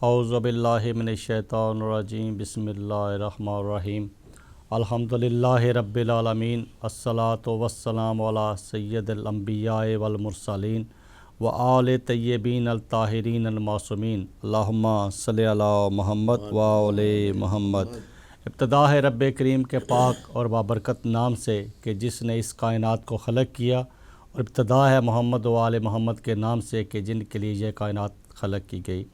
اعوذ باللہ من الشیطان الرجیم بسم اللہ الرحمن الرحیم الحمدللہ رب العالمین الصلاۃ والسلام علی سید الانبیاء والمرسلین وآل طیبین الطاہرین المعصومین اللہم صلی علی محمد وآل محمد۔ ابتدا ہے رب کریم کے پاک اور بابرکت نام سے کہ جس نے اس کائنات کو خلق کیا، اور ابتدا ہے محمد وآل محمد کے نام سے کہ جن کے لیے یہ کائنات خلق کی گئی۔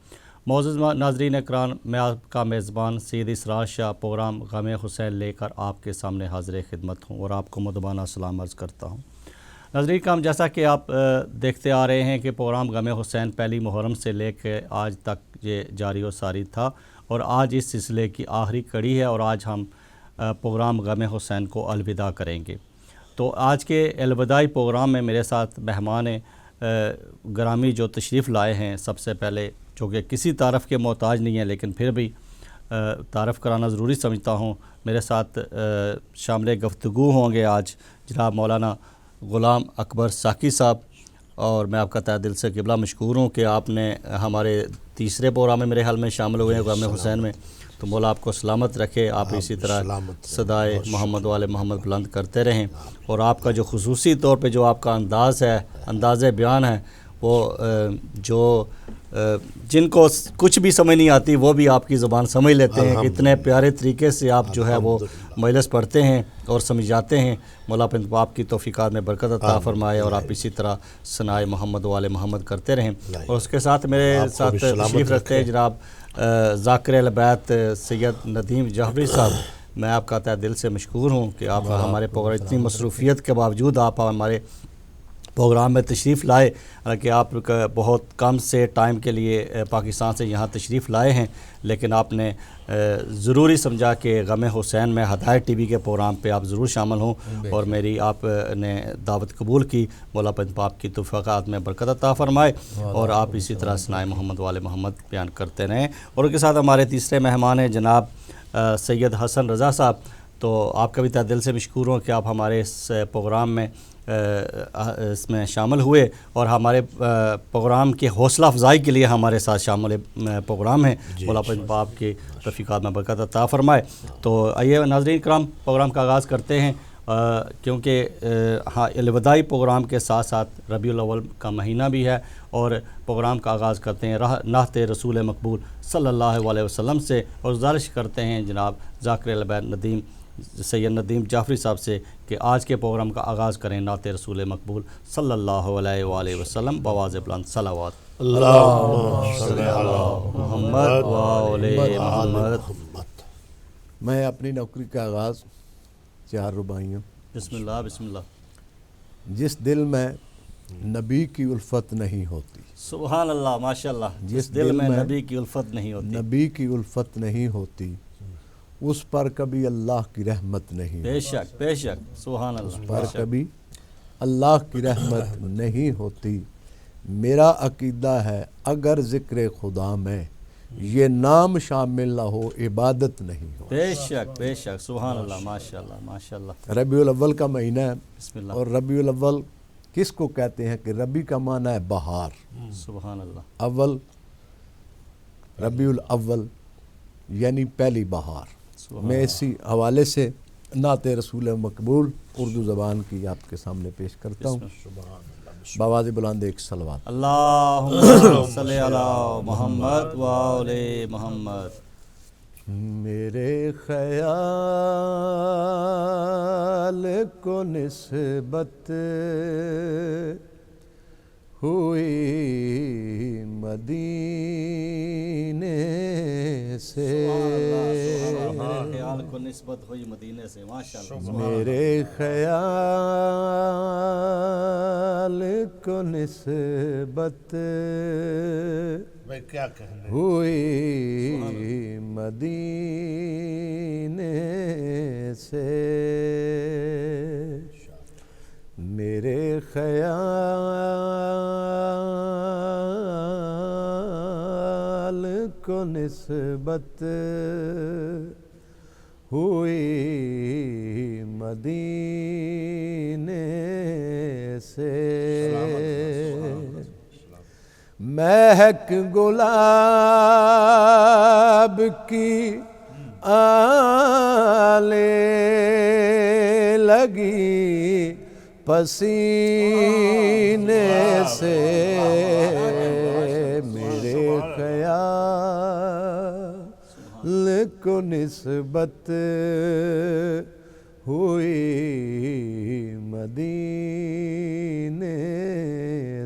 معزز ناظرین اکرام، میں آپ کا میزبان سید اسرار شاہ پروگرام غم حسین لے کر آپ کے سامنے حاضر خدمت ہوں اور آپ کو مدبانہ سلام عرض کرتا ہوں۔ ناظرین اکرام، جیسا کہ آپ دیکھتے آ رہے ہیں کہ پروگرام غم حسین پہلی محرم سے لے کے آج تک یہ جاری و ساری تھا، اور آج اس سلسلے کی آخری کڑی ہے، اور آج ہم پروگرام غم حسین کو الوداع کریں گے۔ تو آج کے الوداعی پروگرام میں میرے ساتھ مہمان گرامی جو تشریف لائے ہیں، سب سے پہلے جو کہ کسی تعارف کے محتاج نہیں ہیں لیکن پھر بھی تعارف کرانا ضروری سمجھتا ہوں، میرے ساتھ شامل گفتگو ہوں گے آج جناب مولانا غلام اکبر ساقی صاحب، اور میں آپ کا تہہ دل سے قبلہ مشکور ہوں کہ آپ نے ہمارے تیسرے پروگرام میں میرے حال میں شامل ہوئے ہیں غم حسین میں، تو مولا آپ کو سلامت رکھے، آپ اسی طرح صدائے محمد والے محمد بلند کرتے رہیں، اور آپ کا جو خصوصی طور پہ جو آپ کا انداز ہے، انداز بیان ہے، وہ جو جن کو کچھ بھی سمجھ نہیں آتی وہ بھی آپ کی زبان سمجھ لیتے ہیں کہ اتنے پیارے طریقے سے آپ جو ہے وہ مجلس پڑھتے ہیں اور سمجھاتے ہیں۔ مولا آپ کی توفیقات میں برکت عطا فرمائے، اور آپ اسی طرح ثنائے محمد والے محمد کرتے رہیں۔ اور اس کے ساتھ میرے ساتھ تشریف رکھتے ہیں جناب ذاکر اہل بیت سید ندیم جعفری صاحب۔ میں آپ کا تہہ دل سے مشکور ہوں کہ آپ ہمارے پروگرام اتنی مصروفیت کے باوجود آپ ہمارے پروگرام میں تشریف لائے، حالانکہ آپ بہت کم سے ٹائم کے لیے پاکستان سے یہاں تشریف لائے ہیں، لیکن آپ نے ضروری سمجھا کہ غم حسین میں ہدایت ٹی وی کے پروگرام پہ آپ ضرور شامل ہوں، اور میری آپ نے دعوت قبول کی۔ مولا آپ کی توفیقات میں برکت عطا فرمائے، اور آپ اسی طرح ثنائے محمد والے محمد بیان کرتے رہیں۔ اور ان کے ساتھ ہمارے تیسرے مہمان ہیں جناب سید حسن رضا صاحب۔ تو آپ کا بھی تہہ دل سے مشکور ہوں کہ آپ ہمارے اس پروگرام میں اس میں شامل ہوئے، اور ہمارے پروگرام کی حوصلہ افزائی کے لیے ہمارے ساتھ شامل پروگرام ہے۔ مولا آپ کی توفیقات میں برکت عطا فرمائے۔ تو آئیے ناظرین کرام، پروگرام کا آغاز کرتے ہیں، کیونکہ الوداعی پروگرام کے ساتھ ساتھ ربیع الاول کا مہینہ بھی ہے، اور پروگرام کا آغاز کرتے ہیں نعت رسول مقبول صلی اللہ علیہ وسلم سے، اور گزارش کرتے ہیں جناب ذاکر اہل بیت سید ندیم جعفری صاحب سے کہ آج کے پروگرام کا آغاز کریں نعت رسول مقبول صلی اللہ علیہ وآلہ وسلم بآواز بلند صلوات۔ اللہم صلی علی محمد وآل محمد۔ میں اپنی نوکری کا آغاز 4 رباعیوں۔ بسم اللہ بسم اللہ۔ جس دل میں نبی کی الفت نہیں ہوتی، سبحان اللہ، ماشاء اللہ۔ جس دل میں نبی کی الفت نہیں ہوتی، نبی کی الفت نہیں ہوتی، اس پر کبھی اللہ کی رحمت نہیں ہوتی، بے شک بے شک، سبحان اللہ، اس پر کبھی اللہ کی رحمت نہیں ہوتی۔ میرا عقیدہ ہے اگر ذکر خدا میں یہ نام شامل نہ ہو عبادت نہیں ہو۔ بے شک بے شک، سبحان اللہ، ماشاء اللہ ماشاء اللہ۔ ربیع الاول کا مہینہ ہے، بسم اللہ۔ اور ربیع الاول کس کو کہتے ہیں کہ ربی کا معنی ہے بہار، سبحان اللہ۔ اول ربیع الاول یعنی پہلی بہار۔ میں اسی حوالے سے نعت رسول مقبول اردو زبان کی آپ کے سامنے پیش کرتا ہوں، بآواز بلند ایک صلوات۔ اللہم صلی علی محمد وآل محمد۔ میرے خیال کو نسبت ہوئی مدینے سے، خیال کو نسبت ہوئی مدینے سے، ماشاءاللہ۔ میرے خیال کو نسبت ہوئی مدینے سے، میرے خیال کو نسبت ہوئی مدینے سے، مہک گلاب کی آنے لگی پسینے سے میرے خیال کو نسبت ہوئی مدینے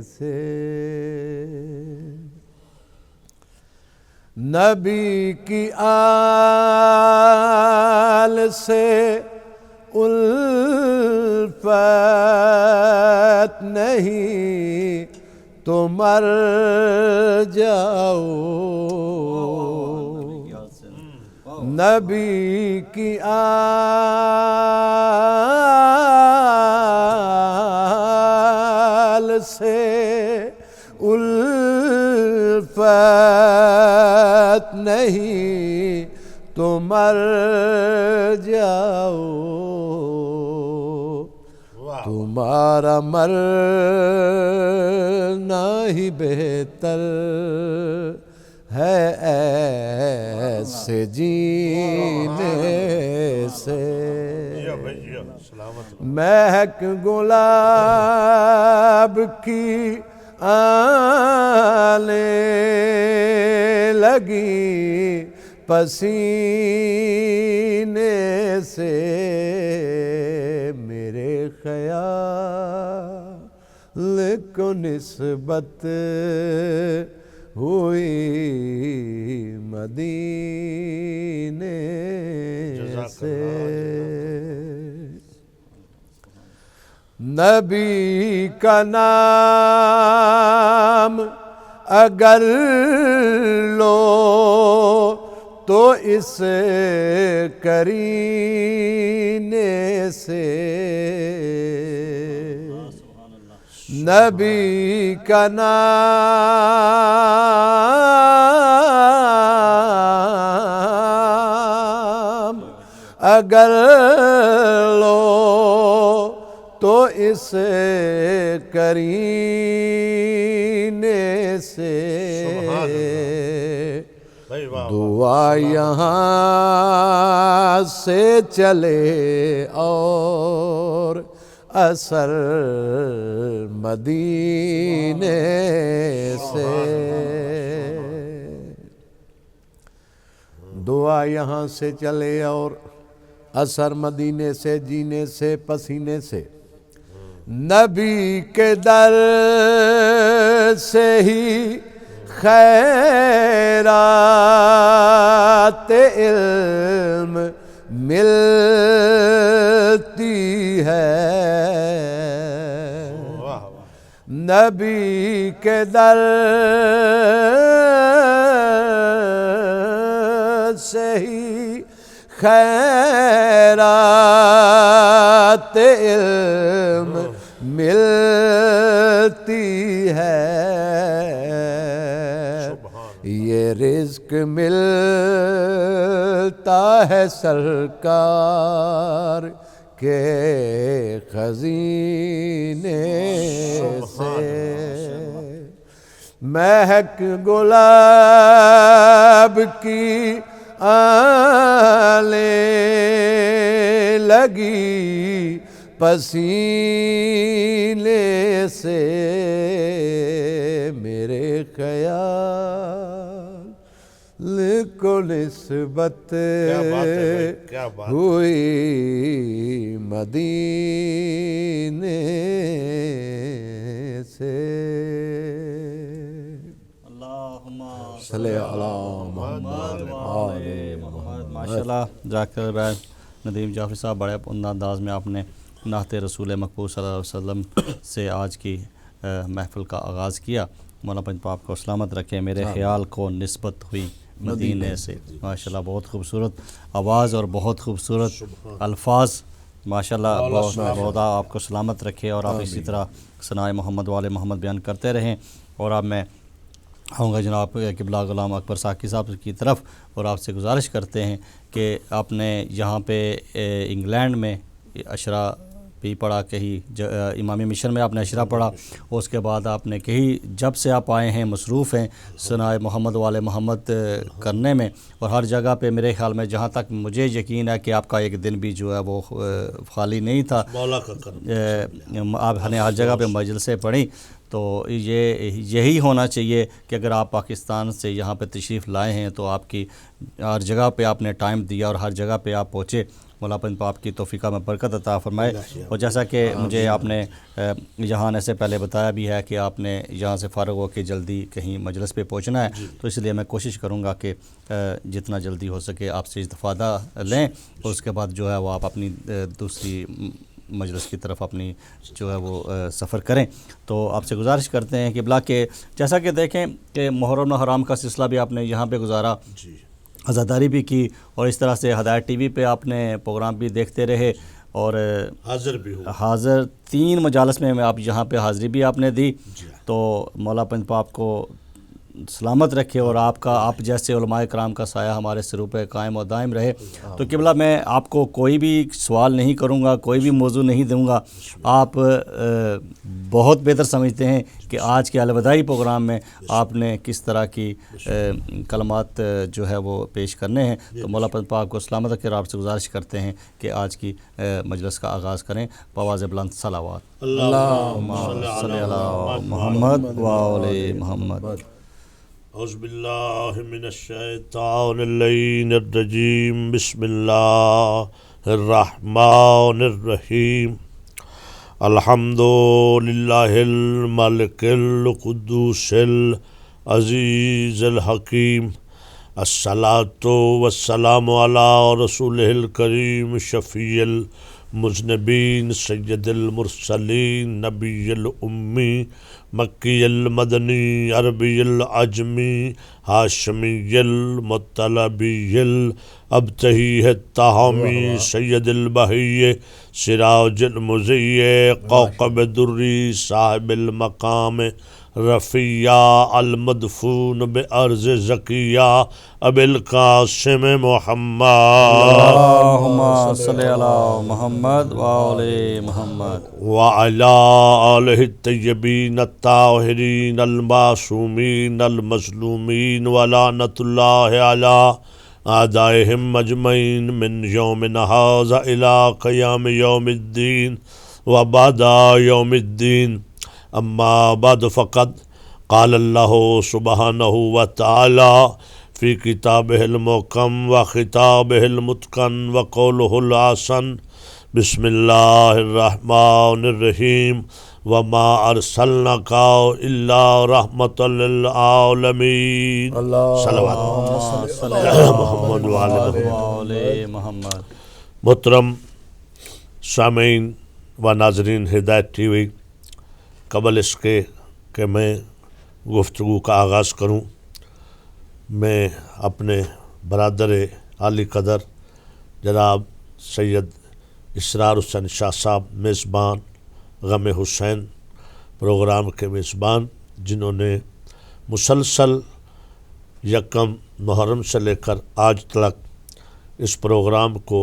سے نبی کی آل سے الفت نہیں تو مر جاؤ نبی کی آل سے الفت نہیں تو مر جاؤ تمہارا مرنا ہی بہتر ہے ایسے جینے سے مہک گلاب کی آنے لگی پسینے سے میرے خیال کو نسبت ہوئی مدینے سے نبی کا نام اگر لو تو اس کرینے سے نبی کا نام اگر لو تو اس کرینے سے دعا یہاں سے چلے اور اثر مدینے سے دعا یہاں سے چلے اور اثر مدینے سے جینے سے پسینے سے نبی کے در سے ہی خیرات علم ملتی ہے نبی کے در سے ہی خیرات علم ملتی ہے یہ رزق ملتا ہے سرکار کے خزینے سے مہک گلاب کی آنے لگی پسینے سے میرے خیال کو نسبت ہوئی مدینے سے صلی اللہ محمد ماشاءاللہ ذاکر بھائی ندیم جعفری صاحب بڑے عمدہ انداز میں آپ نے نعت رسول مقبول صلی اللہ علیہ وسلم سے آج کی محفل کا آغاز کیا مولا پنج آپ کو سلامت رکھے میرے خیال کو نسبت ہوئی مدینے سے ماشاءاللہ بہت خوبصورت آواز اور بہت خوبصورت الفاظ ماشاءاللہ بہت آپ کو سلامت رکھے اور آپ اسی طرح ثنائے محمد والے محمد بیان کرتے رہیں اور اب میں آؤں گا جناب قبلہ غلام اکبر ساکی صاحب کی طرف اور آپ سے گزارش کرتے ہیں کہ آپ نے یہاں پہ انگلینڈ میں عشرہ بھی پڑھا، کہیں امامی مشن میں آپ نے اشرا پڑھا، اس کے بعد آپ نے کہیں جب سے آپ آئے ہیں مصروف ہیں ثنائے محمد والے محمد کرنے میں، اور ہر جگہ پہ میرے خیال میں جہاں تک مجھے یقین ہے کہ آپ کا ایک دن بھی جو ہے وہ خالی نہیں تھا، آپ نے ہر جگہ پہ مجلسیں پڑھی. تو یہی ہونا چاہیے کہ اگر آپ پاکستان سے یہاں پہ تشریف لائے ہیں تو آپ کی ہر جگہ پہ آپ نے ٹائم دیا اور ہر جگہ پہ آپ پہنچے. مولا پنج آپ کی توفیقہ میں برکت عطا فرمائے. اور جیسا کہ مجھے آپ نے یہاں آنے سے پہلے بتایا بھی ہے کہ آپ نے یہاں سے فارغ ہو کے جلدی کہیں مجلس پہ پہنچنا ہے، تو اس لیے میں کوشش کروں گا کہ جتنا جلدی ہو سکے آپ سے استفادہ لیں، اور اس کے بعد جو ہے وہ آپ اپنی دوسری مجلس کی طرف اپنی جو ہے وہ سفر کریں. تو آپ سے گزارش کرتے ہیں کہ بلا کہ جیسا کہ دیکھیں کہ محرم و حرام کا سلسلہ بھی آپ نے یہاں پہ گزارا، عزاداری بھی کی، اور اس طرح سے ہدایت ٹی وی پہ آپ نے پروگرام بھی دیکھتے رہے، اور حاضر 3 مجالس میں آپ یہاں پہ حاضری بھی آپ نے دی. تو مولا پنج پاپ کو سلامت رکھے اور آپ جیسے علماء کرام کا سایہ ہمارے سروں پہ قائم و دائم رہے. تو قبلہ میں آپ کو کوئی بھی سوال نہیں کروں گا، کوئی بھی موضوع نہیں دوں گا. آپ بہت بہتر سمجھتے ہیں کہ آج کے الوداعی پروگرام میں آپ نے کس طرح کی کلمات جو ہے وہ پیش کرنے ہیں. تو مولا پنج پاک کو سلامت رکھے، اور آپ سے گزارش کرتے ہیں کہ آج کی مجلس کا آغاز کریں. بآواز بلند صلوات. اللہم صلی علی محمد و آل محمد. اعوذ باللہ من الشیطان اللعین الرجیم. بسم اللہ الرحمن الرحیم. الحمد للہ الملک القدوس العزیز الحکیم. الصلاۃ والسلام علی رسولہ الکریم شفیع المذنبین سید المرسلین نبی الامی مکی المدنی عربی العجمی ہاشمی المطلبی الابتہی التہامی سید البہی سراج المضی کوكب دری صاحب المقام رفیع المدفون بأرض زکیہ ابی القاسم محمد. اللہم صلی علی محمد و آل محمد وعلی آلہ الطیبین الطاہرین المعصومین المظلومین ولعنۃ اللہ علی اعدائہم اجمعین من یومنا ھذا الی قیام یوم الدین وبعد یوم الدین. اما بعد فقد قال اللہ سبحانہ وتعالی فی کتابہ المحکم و خطابہ المتقن و قولہ الحسن. بسم اللہ الرحمن الرحیم. وما ارسلناک الا رحمۃ للعالمین. صلوات محمد وعلی محمد. محترم سامعین و ناظرین ہدایت ٹی وی، قبل اس کے کہ میں گفتگو کا آغاز کروں، میں اپنے برادر عالی قدر جناب سید اسرار حسین شاہ صاحب، میزبان غم حسین پروگرام کے میزبان، جنہوں نے مسلسل یکم محرم سے لے کر آج تک اس پروگرام کو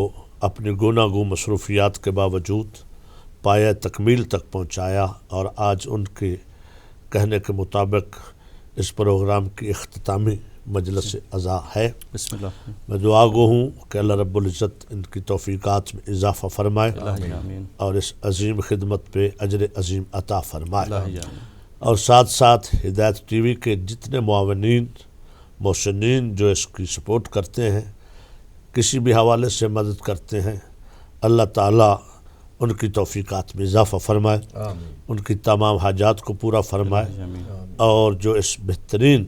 اپنی گوناگوں مصروفیات کے باوجود پایہ تکمیل تک پہنچایا، اور آج ان کے کہنے کے مطابق اس پروگرام کی اختتامی مجلس عزا ہے. بسم اللہ. میں دعا گو ہوں کہ اللہ رب العزت ان کی توفیقات میں اضافہ فرمائے اور اس عظیم خدمت پہ اجر عظیم عطا فرمائے. اور ساتھ ساتھ ہدایت ٹی وی کے جتنے معاونین محسنین جو اس کی سپورٹ کرتے ہیں، کسی بھی حوالے سے مدد کرتے ہیں، اللہ تعالیٰ ان کی توفیقات میں اضافہ فرمائے، ان کی تمام حاجات کو پورا فرمائے، اور جو اس بہترین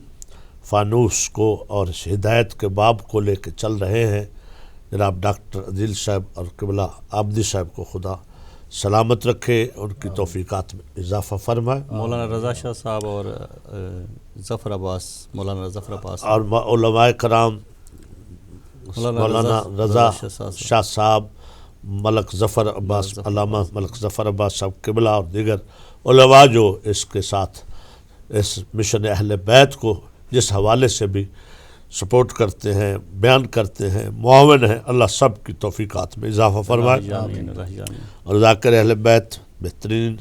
فانوس کو اور اس ہدایت کے باب کو لے کے چل رہے ہیں جناب ڈاکٹر عدیل صاحب اور قبلہ عابدی صاحب کو خدا سلامت رکھے، ان کی توفیقات میں اضافہ فرمائے. مولانا رضا شاہ صاحب اور ظفر عباس، مولانا ظفر عباس اور علماء کرام مولانا رضا شاہ صاحب، ملک ظفر عباس، علامہ ملک ظفر عباس صاحب قبلہ، اور دیگر علماء جو اس کے ساتھ اس مشن اہل بیت کو جس حوالے سے بھی سپورٹ کرتے ہیں، بیان کرتے ہیں، معاون ہیں، اللہ سب کی توفیقات میں اضافہ فرمائے۔ آمین، اللہ آمین۔ اور ذاکر اہل بیت بہترین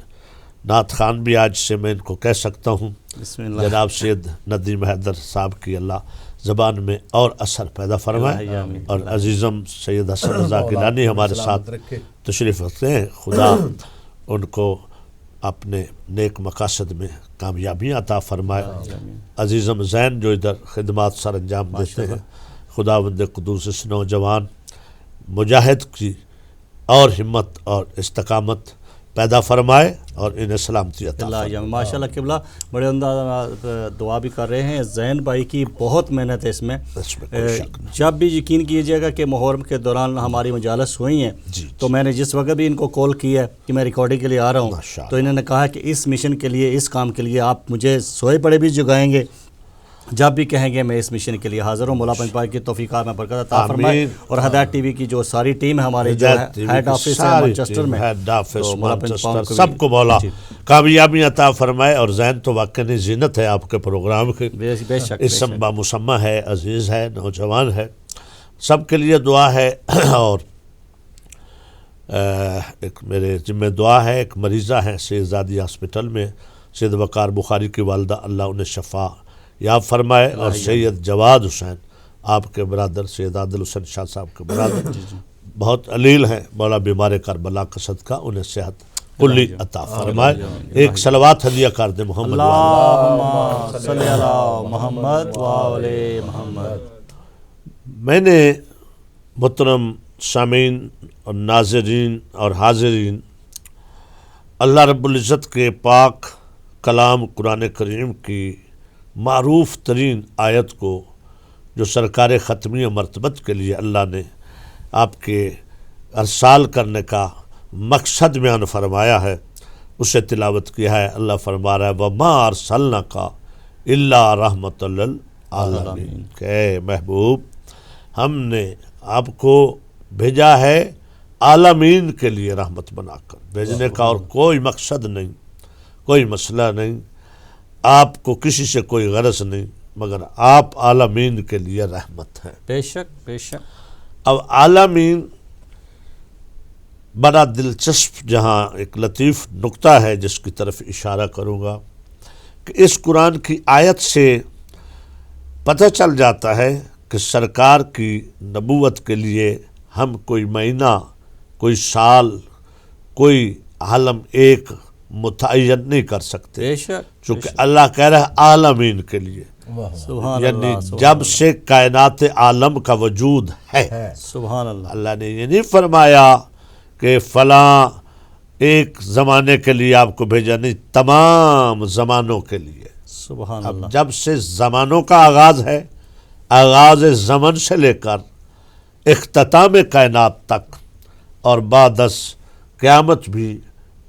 نعت خان بھی آج سے میں ان کو کہہ سکتا ہوں، بسم اللہ۔ جناب سید ندیم حیدر صاحب کی اللہ زبان میں اور اثر پیدا فرمائے، آمین۔ اور عزیزم سید حسن رضا گیلانی ہمارے ساتھ تشریف رکھتے ہیں، خدا ان کو اپنے نیک مقاصد میں کامیابیاں عطا فرمائے۔ عزیزم زین جو ادھر خدمات سر انجام دیتے ہیں، خداوند قدوس اس نوجوان مجاہد کی اور ہمت اور استقامت پیدا فرمائے اور انہیں سلامتی عطا فرمائے۔ ماشاء اللہ قبلہ بڑے انداز دعا بھی کر رہے ہیں۔ زین بھائی کی بہت محنت ہے اس میں، جب بھی یقین کیجئے گا کہ محرم کے دوران ہماری مجالس ہوئی ہیں تو میں نے جس وقت بھی ان کو کال کیا ہے کہ میں ریکارڈنگ کے لیے آ رہا ہوں تو انہوں نے کہا کہ اس مشن کے لیے، اس کام کے لیے آپ مجھے سوئے پڑے بھی جگائیں گے، جب بھی کہیں گے میں اس مشن کے لیے حاضر ہوں۔ مولا پنج پاک کی توفیقات میں برکت عطا فرمائے، اور ہدایت ٹی وی کی جو ساری ٹیم ہے ہماری، جو ہیڈ آفس ہے مانچسٹر میں، ہیڈ آفس مانچسٹر، سب کو مولا کامیابی عطا فرمائے۔ اور زین تو واقعی زینت ہے آپ کے پروگرام کی، بے شک اسم با مسمہ ہے، عزیز ہے، نوجوان ہے، سب کے لیے دعا ہے۔ اور ایک میرے ذمہ دعا ہے، ایک مریضہ ہیں سید زادی ہاسپٹل میں، سید وقار بخاری کی والدہ، اللہ انہیں شفا یاب فرمائے، اور سید جواد حسین آپ کے برادر، سید عادل حسین شاہ صاحب کے برادر بہت علیل ہیں، مولا بیمار کربلا کا صدقہ انہیں صحت کلی عطا فرمائے۔ ایک صلوات ہدیہ کر دے محمد اللہم صلی علی محمد وعلی محمد۔ میں نے محترم سامعین اور ناظرین اور حاضرین، اللہ رب العزت کے پاک کلام قرآن کریم کی معروف ترین آیت کو جو سرکار ختمی مرتبت کے لیے اللہ نے آپ کے ارسال کرنے کا مقصد بیان فرمایا ہے، اسے تلاوت کیا ہے۔ اللہ فرما رہا ہے وَمَا أَرْسَلْنَاكَ إِلَّا رَحْمَةً لِلْعَالَمِينَ، کہ محبوب ہم نے آپ کو بھیجا ہے عالمین کے لیے رحمت بنا کر۔ بھیجنے کا اور کوئی مقصد نہیں، کوئی مسئلہ نہیں، آپ کو کسی سے کوئی غرض نہیں، مگر آپ عالمین کے لیے رحمت ہیں۔ بے شک بے شک۔ اب عالمین بڑا دلچسپ، جہاں ایک لطیف نقطہ ہے جس کی طرف اشارہ کروں گا کہ اس قرآن کی آیت سے پتہ چل جاتا ہے کہ سرکار کی نبوت کے لیے ہم کوئی مہینہ، کوئی سال، کوئی عالم ایک متعین نہیں کر سکتے، بے شک، چونکہ اللہ کہہ رہا ہے عالمین کے لیے، سبحان یعنی اللہ، جب سے کائنات عالم کا وجود ہے۔ سبحان اللہ، اللہ نے یہ نہیں فرمایا کہ فلاں ایک زمانے کے لیے آپ کو بھیجا، نہیں، تمام زمانوں کے لیے۔ سبحان اب اللہ، جب سے زمانوں کا آغاز ہے، آغاز زمن سے لے کر اختتام کائنات تک، اور بعد از قیامت بھی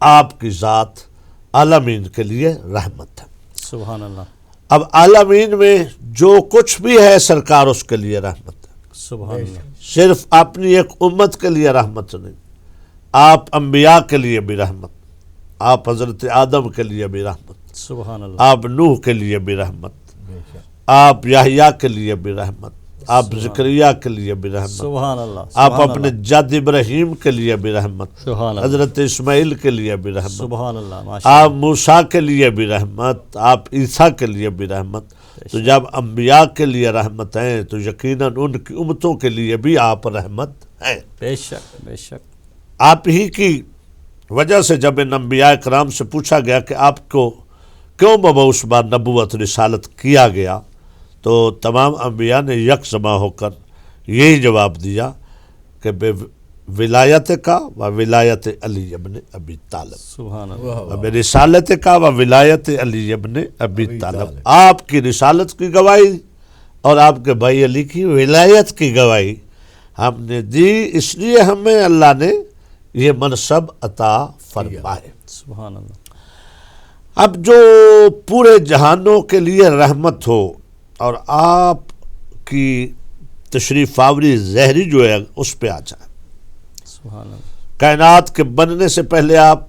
آپ کی ذات عالمین کے لیے رحمت ہے۔ سبحان اللہ، اب عالمین میں جو کچھ بھی ہے سرکار اس کے لیے رحمت ہے، سبحان اللہ، صرف اپنی ایک امت کے لیے رحمت نہیں، آپ انبیاء کے لیے بھی رحمت، آپ حضرت آدم کے لیے بھی رحمت، سبحان اللہ، آپ نوح کے لیے بھی رحمت، آپ یحییٰ کے لیے بھی رحمت، آپ زکریا کے لیے بھی رحمت، سبحان اللہ، آپ اپنے جد ابراہیم کے لیے بھی رحمت، سبحان اللہ، حضرت اسماعیل کے لیے بھی رحمت، سبحان اللہ، ماشاء اللہ، آپ موسیٰ کے لیے بھی رحمت، آپ عیسیٰ کے لیے بھی رحمت۔ تو جب انبیاء کے لیے رحمت ہیں تو یقیناً ان کی امتوں کے لیے بھی آپ رحمت ہیں۔ بے شک بے شک، آپ ہی کی وجہ سے جب ان انبیاء کرام سے پوچھا گیا کہ آپ کو کیوں مبعوث بار نبوت رسالت کیا گیا، تو تمام انبیاء نے یکجمع ہو کر یہی جواب دیا کہ بے ولایت کا و ولایت علی ابن ابی طالب، سبحان اللہ، بے رسالت کا و ولایت علی ابن ابی طالب، آپ کی رسالت کی گواہی اور آپ کے بھائی علی کی ولایت کی گواہی ہم نے دی، اس لیے ہمیں اللہ نے یہ منصب عطا فرمائے۔ سبحان اللہ، اب جو پورے جہانوں کے لیے رحمت ہو اور آپ کی تشریف آوری ظاہری جو ہے اس پہ آ جائے، سبحان اللہ، کائنات کے بننے سے پہلے آپ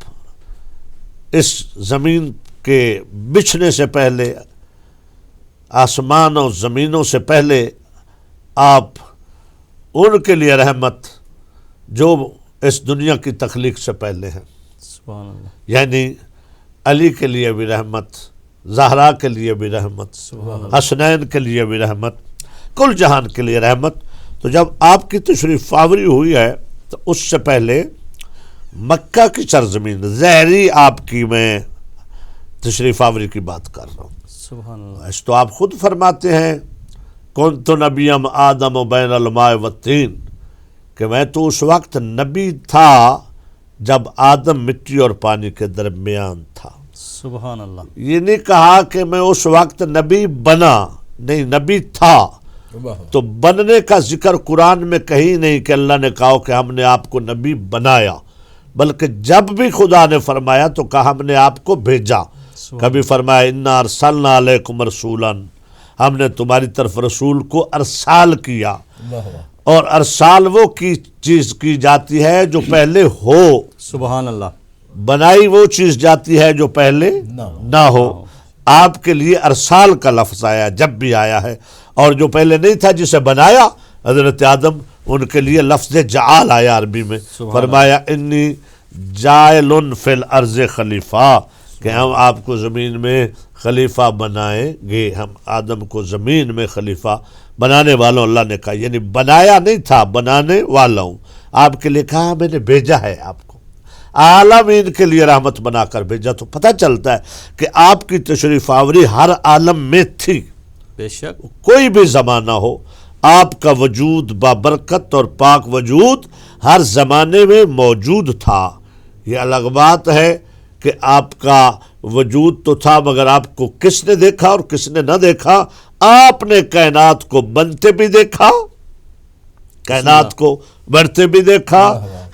اس زمین کے بچھنے سے پہلے، آسمان اور زمینوں سے پہلے آپ ان کے لیے رحمت جو اس دنیا کی تخلیق سے پہلے ہیں، سبحان اللہ، یعنی علی کے لیے بھی رحمت، زہرا کے لیے بھی رحمت، حسنین کے لیے بھی رحمت، کل جہان کے لیے رحمت۔ تو جب آپ کی تشریف آوری ہوئی ہے تو اس سے پہلے مکہ کی سرزمین زہری آپ کی میں تشریف آوری کی بات کر رہا ہوں۔ سبحان اللہ، اس تو آپ خود فرماتے ہیں کنت نبیم آدم بین الماء والطین، کہ میں تو اس وقت نبی تھا جب آدم مٹی اور پانی کے درمیان تھا۔ سبحان اللہ، یہ نہیں کہا کہ میں اس وقت نبی بنا، نہیں، نبی تھا۔ تو بننے کا ذکر قرآن میں کہیں نہیں کہ اللہ نے کہا کہ ہم نے آپ کو نبی بنایا، بلکہ جب بھی خدا نے فرمایا تو کہا ہم نے آپ کو بھیجا۔ کبھی فرمایا انا ارسلنا علیکم رسولا، ہم نے تمہاری طرف رسول کو ارسال کیا، اور ارسال وہ کی چیز کی جاتی ہے جو پہلے ہو، سبحان اللہ، بنائی وہ چیز جاتی ہے جو پہلے نہ ہو۔ آپ کے لیے ارسال کا لفظ آیا جب بھی آیا ہے، اور جو پہلے نہیں تھا جسے بنایا حضرت آدم، ان کے لیے لفظ جعال آیا عربی میں، فرمایا انی جائل فی الارض خلیفہ، کہ ہم آپ کو زمین میں خلیفہ بنائیں گے، ہم آدم کو زمین میں خلیفہ بنانے والوں، اللہ نے کہا، یعنی بنایا نہیں تھا، بنانے والا ہوں، آپ کے لیے کہا میں نے بھیجا ہے آپ کو، عالمین کے لیے رحمت بنا کر بھیجا۔ تو پتہ چلتا ہے کہ آپ کی تشریف آوری ہر عالم میں تھی، بے شک، کوئی بھی زمانہ ہو، آپ کا وجود بابرکت اور پاک وجود ہر زمانے میں موجود تھا۔ یہ الگ بات ہے کہ آپ کا وجود تو تھا، مگر آپ کو کس نے دیکھا اور کس نے نہ دیکھا؟ آپ نے کائنات کو بنتے بھی دیکھا، کائنات کو بڑھتے بھی دیکھا،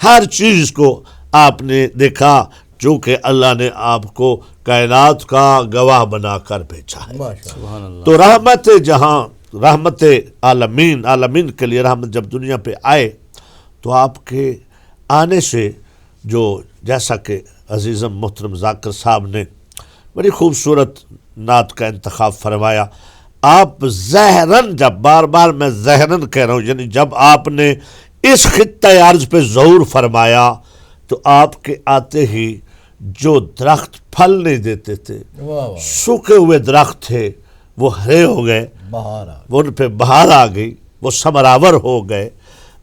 ہر چیز کو آپ نے دیکھا، چونکہ اللہ نے آپ کو کائنات کا گواہ بنا کر بھیجا ہے۔ سبحان اللہ، تو رحمت جہاں، رحمت عالمین، عالمین کے لیے رحمت جب دنیا پہ آئے تو آپ کے آنے سے جو، جیسا کہ عزیزم محترم ذاکر صاحب نے بڑی خوبصورت نعت کا انتخاب فرمایا، آپ زہرن، جب بار بار میں زہرن کہہ رہا ہوں، یعنی جب آپ نے اس خطۂ ارض پہ ظہور فرمایا تو آپ کے آتے ہی جو درخت پھل نہیں دیتے تھے، سوکھے ہوئے درخت تھے، وہ ہرے ہو گئے، وہ ان پہ بہار آ گئی، وہ ثمراور ہو گئے،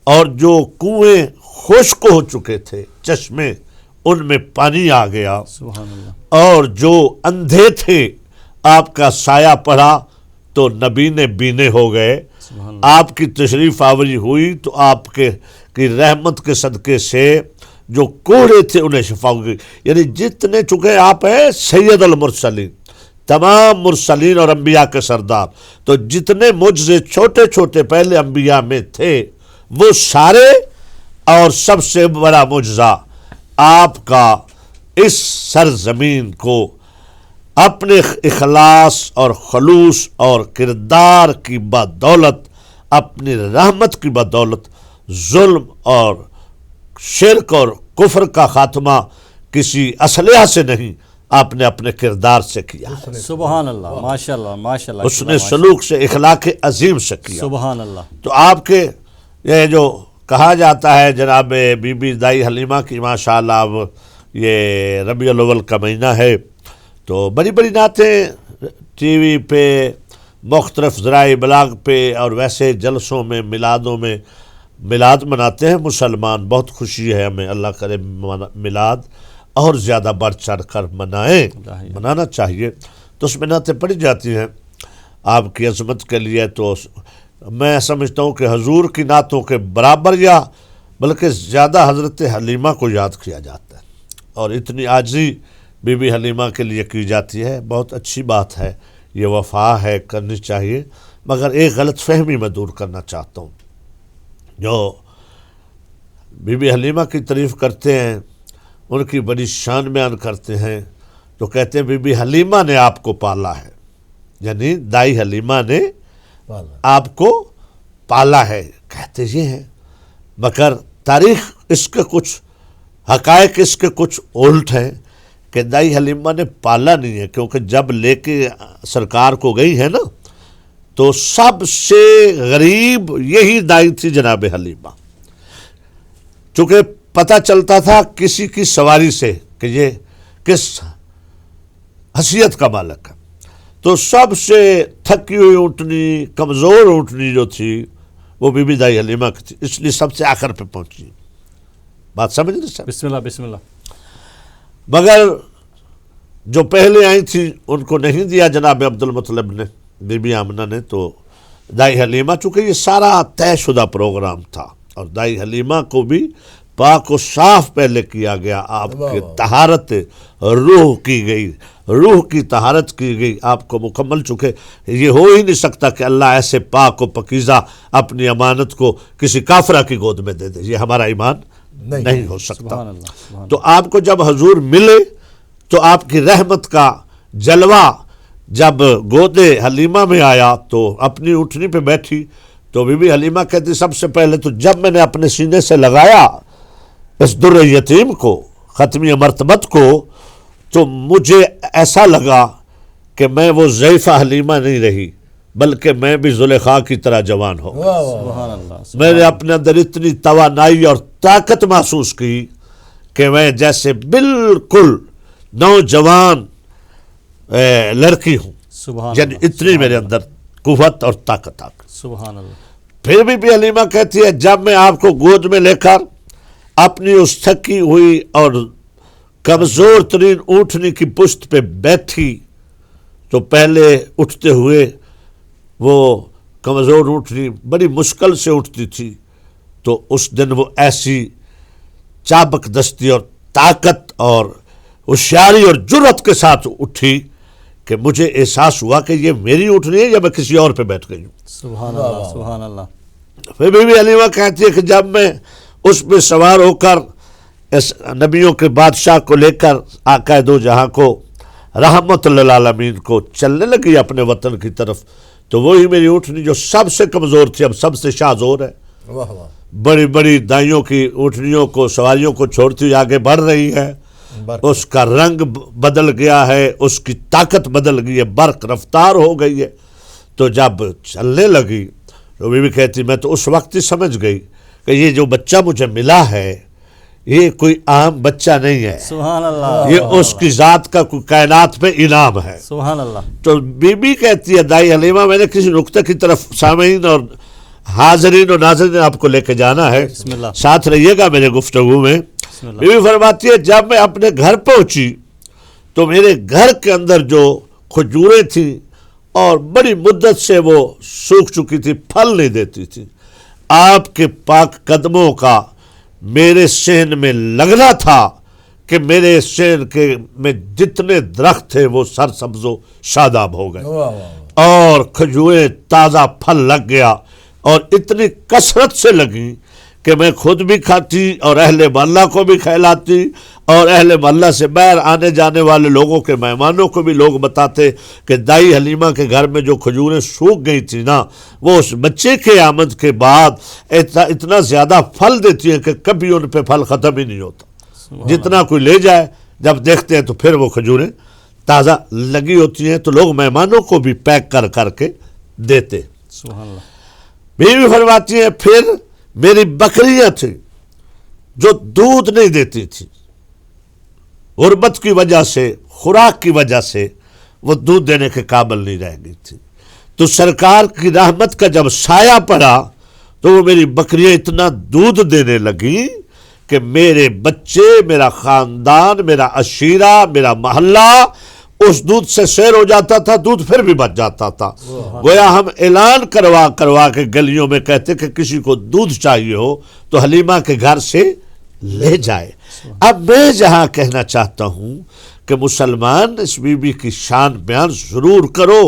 اور جو کنویں خشک ہو چکے تھے، چشمے، ان میں پانی آ گیا، سبحان اللہ، اور جو اندھے تھے آپ کا سایہ پڑا تو نبینے بینے ہو گئے۔ سبحان اللہ، آپ کی تشریف آوری ہوئی تو آپ کے کی رحمت کے صدقے سے جو کوڑے تھے انہیں شفا ہو گئی، یعنی جتنے، چکے آپ ہیں سید المرسلین، تمام مرسلین اور انبیاء کے سردار، تو جتنے معجزے چھوٹے چھوٹے پہلے انبیاء میں تھے وہ سارے، اور سب سے بڑا معجزہ آپ کا اس سرزمین کو اپنے اخلاص اور خلوص اور کردار کی بدولت، اپنی رحمت کی بدولت، ظلم اور شرک اور کفر کا خاتمہ کسی اسلحہ سے نہیں، آپ نے اپنے کردار سے کیا ہے، سبحان اللہ، ماشاء اللہ، ماشاء اللہ، اس نے سلوک سے، اخلاق عظیم سے کیا۔ سبحان اللہ، تو آپ کے یہ جو کہا جاتا ہے جناب بی بی دائی حلیمہ کی، ماشاءاللہ اب یہ ربیع الاول کا مہینہ ہے تو بڑی بڑی نعتیں ٹی وی پہ، مختلف ذرائع ابلاغ پہ، اور ویسے جلسوں میں، میلادوں میں میلاد مناتے ہیں مسلمان، بہت خوشی ہے ہمیں، اللہ کرے میلاد اور زیادہ بڑھ چڑھ کر منائیں، منانا چاہیے۔ تو اس میں نعتیں پڑھی جاتی ہیں آپ کی عظمت کے لیے، تو میں سمجھتا ہوں کہ حضور کی نعتوں کے برابر یا بلکہ زیادہ حضرت حلیمہ کو یاد کیا جاتا ہے، اور اتنی عاجزی بی بی حلیمہ کے لیے کی جاتی ہے، بہت اچھی بات ہے، یہ وفا ہے، کرنی چاہیے۔ مگر ایک غلط فہمی میں دور کرنا چاہتا ہوں، جو بی بی حلیمہ کی تعریف کرتے ہیں، ان کی بڑی شان بیان کرتے ہیں، تو کہتے ہیں بی بی حلیمہ نے آپ کو پالا ہے، یعنی دائی حلیمہ نے آپ کو پالا ہے، کہتے یہ ہیں، مگر تاریخ اس کے کچھ حقائق اس کے کچھ الٹ ہیں کہ دائی حلیمہ نے پالا نہیں ہے، کیونکہ جب لے کے سرکار کو گئی ہے نا تو سب سے غریب یہی دائی تھی جناب حلیمہ، چونکہ پتہ چلتا تھا کسی کی سواری سے کہ یہ کس حیثیت کا مالک ہے، تو سب سے تھکی ہوئی اونٹنی، کمزور اونٹنی جو تھی وہ بی بی دائی حلیمہ کی تھی، اس لیے سب سے آخر پہ پہنچی۔ بات سمجھ رہے سر؟ بسم اللہ بسم اللہ۔ مگر جو پہلے آئی تھی ان کو نہیں دیا جناب عبد المطلب نے، بی بی آمنہ نے، تو دائی حلیمہ، چونکہ یہ سارا طے شدہ پروگرام تھا اور دائی حلیمہ کو بھی پاک و صاف پہلے کیا گیا، آپ کی طہارت روح کی گئی، روح کی طہارت کی گئی آپ کو مکمل، چونکہ یہ ہو ہی نہیں سکتا کہ اللہ ایسے پاک و پکیزہ اپنی امانت کو کسی کافرہ کی گود میں دے دے، یہ ہمارا ایمان نہیں ہو سکتا۔ سبحان اللہ سبحان تو آپ کو جب حضور ملے تو آپ کی رحمت کا جلوہ جب گود حلیمہ میں آیا تو اپنی اٹھنی پہ بیٹھی تو بی بی حلیمہ کہتی سب سے پہلے تو جب میں نے اپنے سینے سے لگایا اس در یتیم کو، ختمی مرتبت کو، تو مجھے ایسا لگا کہ میں وہ ضعیفہ حلیمہ نہیں رہی بلکہ میں بھی زلیخا کی طرح جوان ہو گئی۔ سبحان اللہ۔ میں نے اپنے اندر اتنی توانائی اور طاقت محسوس کی کہ میں جیسے بالکل نوجوان لڑکی ہوں، سبحان یعنی اللہ اتنی میرے اندر قوت اور طاقت آ گئی۔ سبحان اللہ۔ پھر بی بی حلیمہ کہتی ہے جب میں آپ کو گود میں لے کر اپنی اس تھکی ہوئی اور کمزور ترین اونٹنی کی پشت پہ بیٹھی تو پہلے اٹھتے ہوئے وہ کمزور اونٹنی بڑی مشکل سے اٹھتی تھی، تو اس دن وہ ایسی چابک دستی اور طاقت اور ہوشیاری اور جرأت کے ساتھ اٹھی کہ مجھے احساس ہوا کہ یہ میری اونٹنی ہے یا میں کسی اور پہ بیٹھ گئی ہوں۔ سبحان اللہ سبحان اللہ۔ پھر بی بی حلیمہ کہتی ہے کہ جب میں اس پہ سوار ہو کر اس نبیوں کے بادشاہ کو لے کر آقا دو جہاں کو رحمت للعالمین کو چلنے لگی اپنے وطن کی طرف، تو وہی میری اونٹنی جو سب سے کمزور تھی اب سب سے شاذور ہے، واہ واہ، بڑی بڑی دائیوں کی اونٹنیوں کو، سواریوں کو چھوڑتی ہوئی آگے بڑھ رہی ہے، اس کا رنگ بدل گیا ہے، اس کی طاقت بدل گئی ہے، برق رفتار ہو گئی ہے۔ تو جب چلنے لگی تو بی بی کہتی میں تو اس وقت ہی سمجھ گئی کہ یہ جو بچہ مجھے ملا ہے یہ کوئی عام بچہ نہیں ہے، سبحان اللہ یہ اس کی ذات کا کوئی کائنات پہ انعام ہے۔ سبحان اللہ۔ تو بی بی کہتی ہے دائی حلیمہ میں نے کسی نقطے کی طرف سامعین اور حاضرین و ناظرین آپ کو لے کے جانا ہے، بسم اللہ۔ ساتھ رہیے گا میرے گفتگو میں۔ بسم اللہ۔ بی بی فرماتی ہے جب میں اپنے گھر پہنچی تو میرے گھر کے اندر جو کھجوریں تھیں اور بڑی مدت سے وہ سوکھ چکی تھی، پھل نہیں دیتی تھی، آپ کے پاک قدموں کا میرے صحن میں لگنا تھا کہ میرے صحن کے میں جتنے درخت تھے وہ سرسبز و شاداب ہو گئے واہ واہ، اور کھجوریں تازہ پھل لگ گیا، اور اتنی کثرت سے لگی کہ میں خود بھی کھاتی اور اہل محلہ کو بھی کھلاتی، اور اہل محلہ سے باہر آنے جانے والے لوگوں کے مہمانوں کو بھی لوگ بتاتے کہ دائی حلیمہ کے گھر میں جو کھجوریں سوکھ گئی تھی نا وہ اس بچے کے آمد کے بعد اتنا زیادہ پھل دیتی ہیں کہ کبھی ان پہ پھل ختم ہی نہیں ہوتا، جتنا کوئی لے جائے جب دیکھتے ہیں تو پھر وہ کھجوریں تازہ لگی ہوتی ہیں، تو لوگ مہمانوں کو بھی پیک کر کر کے دیتے۔ سبحان اللہ۔ بیوی فرماتی ہیں پھر میری بکریاں تھیں جو دودھ نہیں دیتی تھی، غربت کی وجہ سے، خوراک کی وجہ سے وہ دودھ دینے کے قابل نہیں رہ گئی تھی، تو سرکار کی رحمت کا جب سایہ پڑا تو وہ میری بکریاں اتنا دودھ دینے لگیں کہ میرے بچے، میرا خاندان، میرا عشیرہ، میرا محلہ اس دودھ سے سیر ہو جاتا تھا، دودھ پھر بھی بچ جاتا تھا۔ گویا ہم اعلان کروا کے گلیوں میں کہتے کہ کسی کو دودھ چاہیے ہو تو حلیمہ کے گھر سے لے جائے۔ اب میں جہاں کہنا چاہتا ہوں کہ مسلمان اس بی بی کی شان بیان ضرور کرو،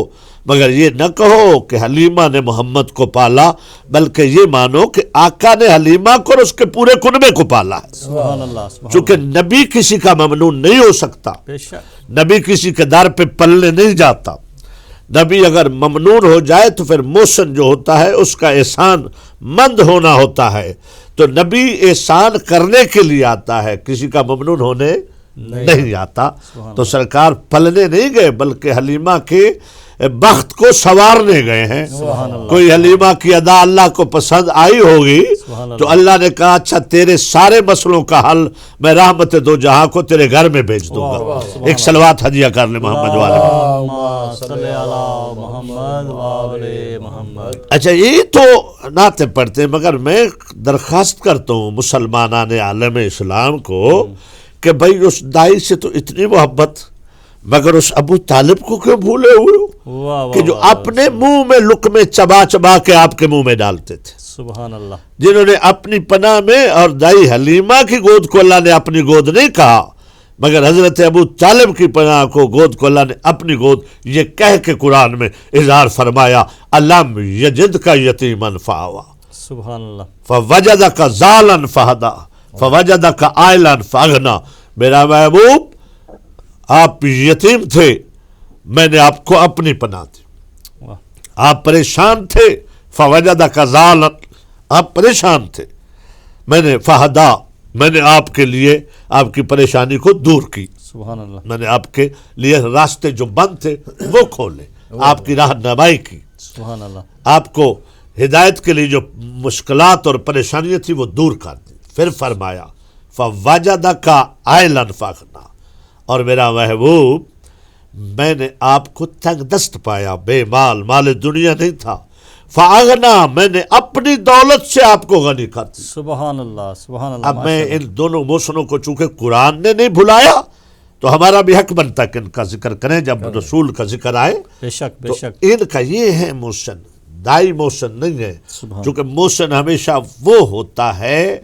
مگر یہ نہ کہو کہ حلیمہ نے محمد کو پالا، بلکہ یہ مانو کہ آقا نے حلیمہ کو اور اس کے پورے کنبے کو پالا ہے، سبحان اللہ سبحان چونکہ نبی کسی کا ممنون نہیں ہو سکتا، بے شک۔ نبی کسی کے در پہ پلنے نہیں جاتا۔ نبی اگر ممنون ہو جائے تو پھر محسن جو ہوتا ہے اس کا احسان مند ہونا ہوتا ہے، تو نبی احسان کرنے کے لیے آتا ہے، کسی کا ممنون ہونے نہیں آتا۔ تو سرکار پلنے نہیں گئے بلکہ حلیمہ کے بخت کو سنوارنے گئے ہیں. کوئی حلیمہ کی ادا اللہ کو پسند آئی ہوگی تو اللہ نے کہا اچھا تیرے سارے مسئلوں کا حل میں رحمت دو جہاں کو تیرے گھر میں بھیج دوں گا. ایک صلوات ہدیہ کر لیں محمد والے. اللہم صلی علی محمد وآل محمد. اچھا یہ تو نعتیں پڑھتے ہیں مگر میں درخواست کرتا ہوں مسلمانان عالم اسلام کو کہ بھائی اس دائی سے تو اتنی محبت مگر اس ابو طالب کو کیوں بھولے ہوئے ہو کہ جو اپنے منہ میں لقمے چبا چبا کے آپ کے منہ میں ڈالتے تھے. سبحان اللہ. جنہوں نے اپنی پناہ میں اور دائی حلیمہ کی گود کو اللہ نے اپنی گود نہیں کہا مگر حضرت ابو طالب کی پناہ کو گود کو اللہ نے اپنی گود یہ کہہ کے قرآن میں اظہار فرمایا الم یجد کا یتیمن فآوا سبحان اللہ. فوجدک ضالا فہدا فوجدک عائلا فاغنا. میرا محبوب آپ یتیم تھے میں نے آپ کو اپنی پناہ دی. واہ. آپ پریشان تھے فوجدک ضالا آپ پریشان تھے میں نے فہدا میں نے آپ کے لیے آپ کی پریشانی کو دور کی. سبحان اللہ. میں نے آپ کے لیے راستے جو بند تھے وہ کھولے آپ کی رہنمائی کی. سبحان اللہ. آپ کو ہدایت کے لیے جو مشکلات اور پریشانیاں تھی وہ دور کر دی. پھر فرمایا فوجدک عائلا فاغنا اور میرا محبوب میں نے آپ کو تنگ دست پایا بے مال مال دنیا نہیں تھا. فاغنا میں نے اپنی دولت سے آپ کو غنی کر دی. سبحان اللہ. سبحان اللہ. اب میں ان دونوں موسموں کو چونکہ قرآن نے نہیں بھلایا تو ہمارا بھی حق بنتا ہے کہ ان کا ذکر کریں جب رسول کا ذکر آئے. بے شک بے تو شک. ان کا یہ ہے موشن دائی موشن نہیں ہے سبحان. چونکہ موشن ہمیشہ وہ ہوتا ہے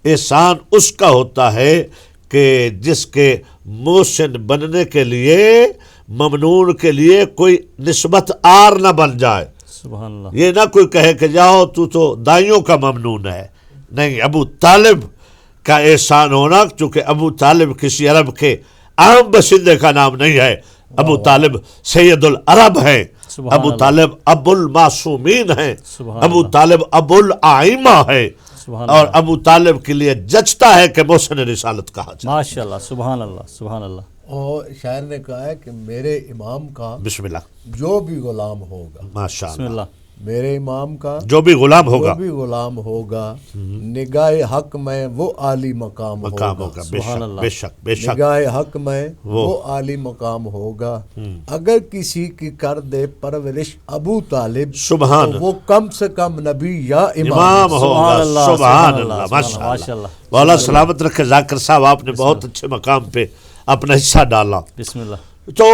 احسان اس کا ہوتا ہے کہ جس کے موشن بننے کے لیے ممنون کے لیے کوئی نسبت آر نہ بن جائے. سبحان اللہ. یہ نہ کوئی کہے کہ جاؤ تو دائیوں کا ممنون ہے. نہیں ابو طالب کا احسان ہونا چونکہ ابو طالب کسی عرب کے اہم باشندے کا نام نہیں ہے. ابو طالب سید العرب ہے. ابو طالب ابو المعصومین ہیں. ابو طالب ابو الائمہ ہے اور ابو طالب کے لیے جچتا ہے کہ محسن رسالت کہا جائے. ماشاء اللہ. سبحان اللہ. سبحان اللہ. اور شاعر نے کہا ہے کہ میرے امام کا بسم اللہ جو بھی غلام ہوگا ماشاء بسم اللہ اللہ. میرے امام کا جو بھی غلام ہوگا جو بھی غلام ہوگا نگاہ حق میں وہ عالی مقام مقام ہوگا. ہوگا. سبحان اللہ. بے شک بے شک. نگاہ حق میں وہ عالی مقام ہوگا. اگر کسی کی کر دے پرورش ابو طالب سبحان تو وہ کم سے کم نبی یا امام ہوگا. سبحان اللہ. سبحان اللہ. ماشاء ماشاء اللہ. اللہ. مولا سلامت رکھے ذاکر صاحب آپ نے بہت اچھے مقام پہ اپنا حصہ ڈالا. بسم اللہ. تو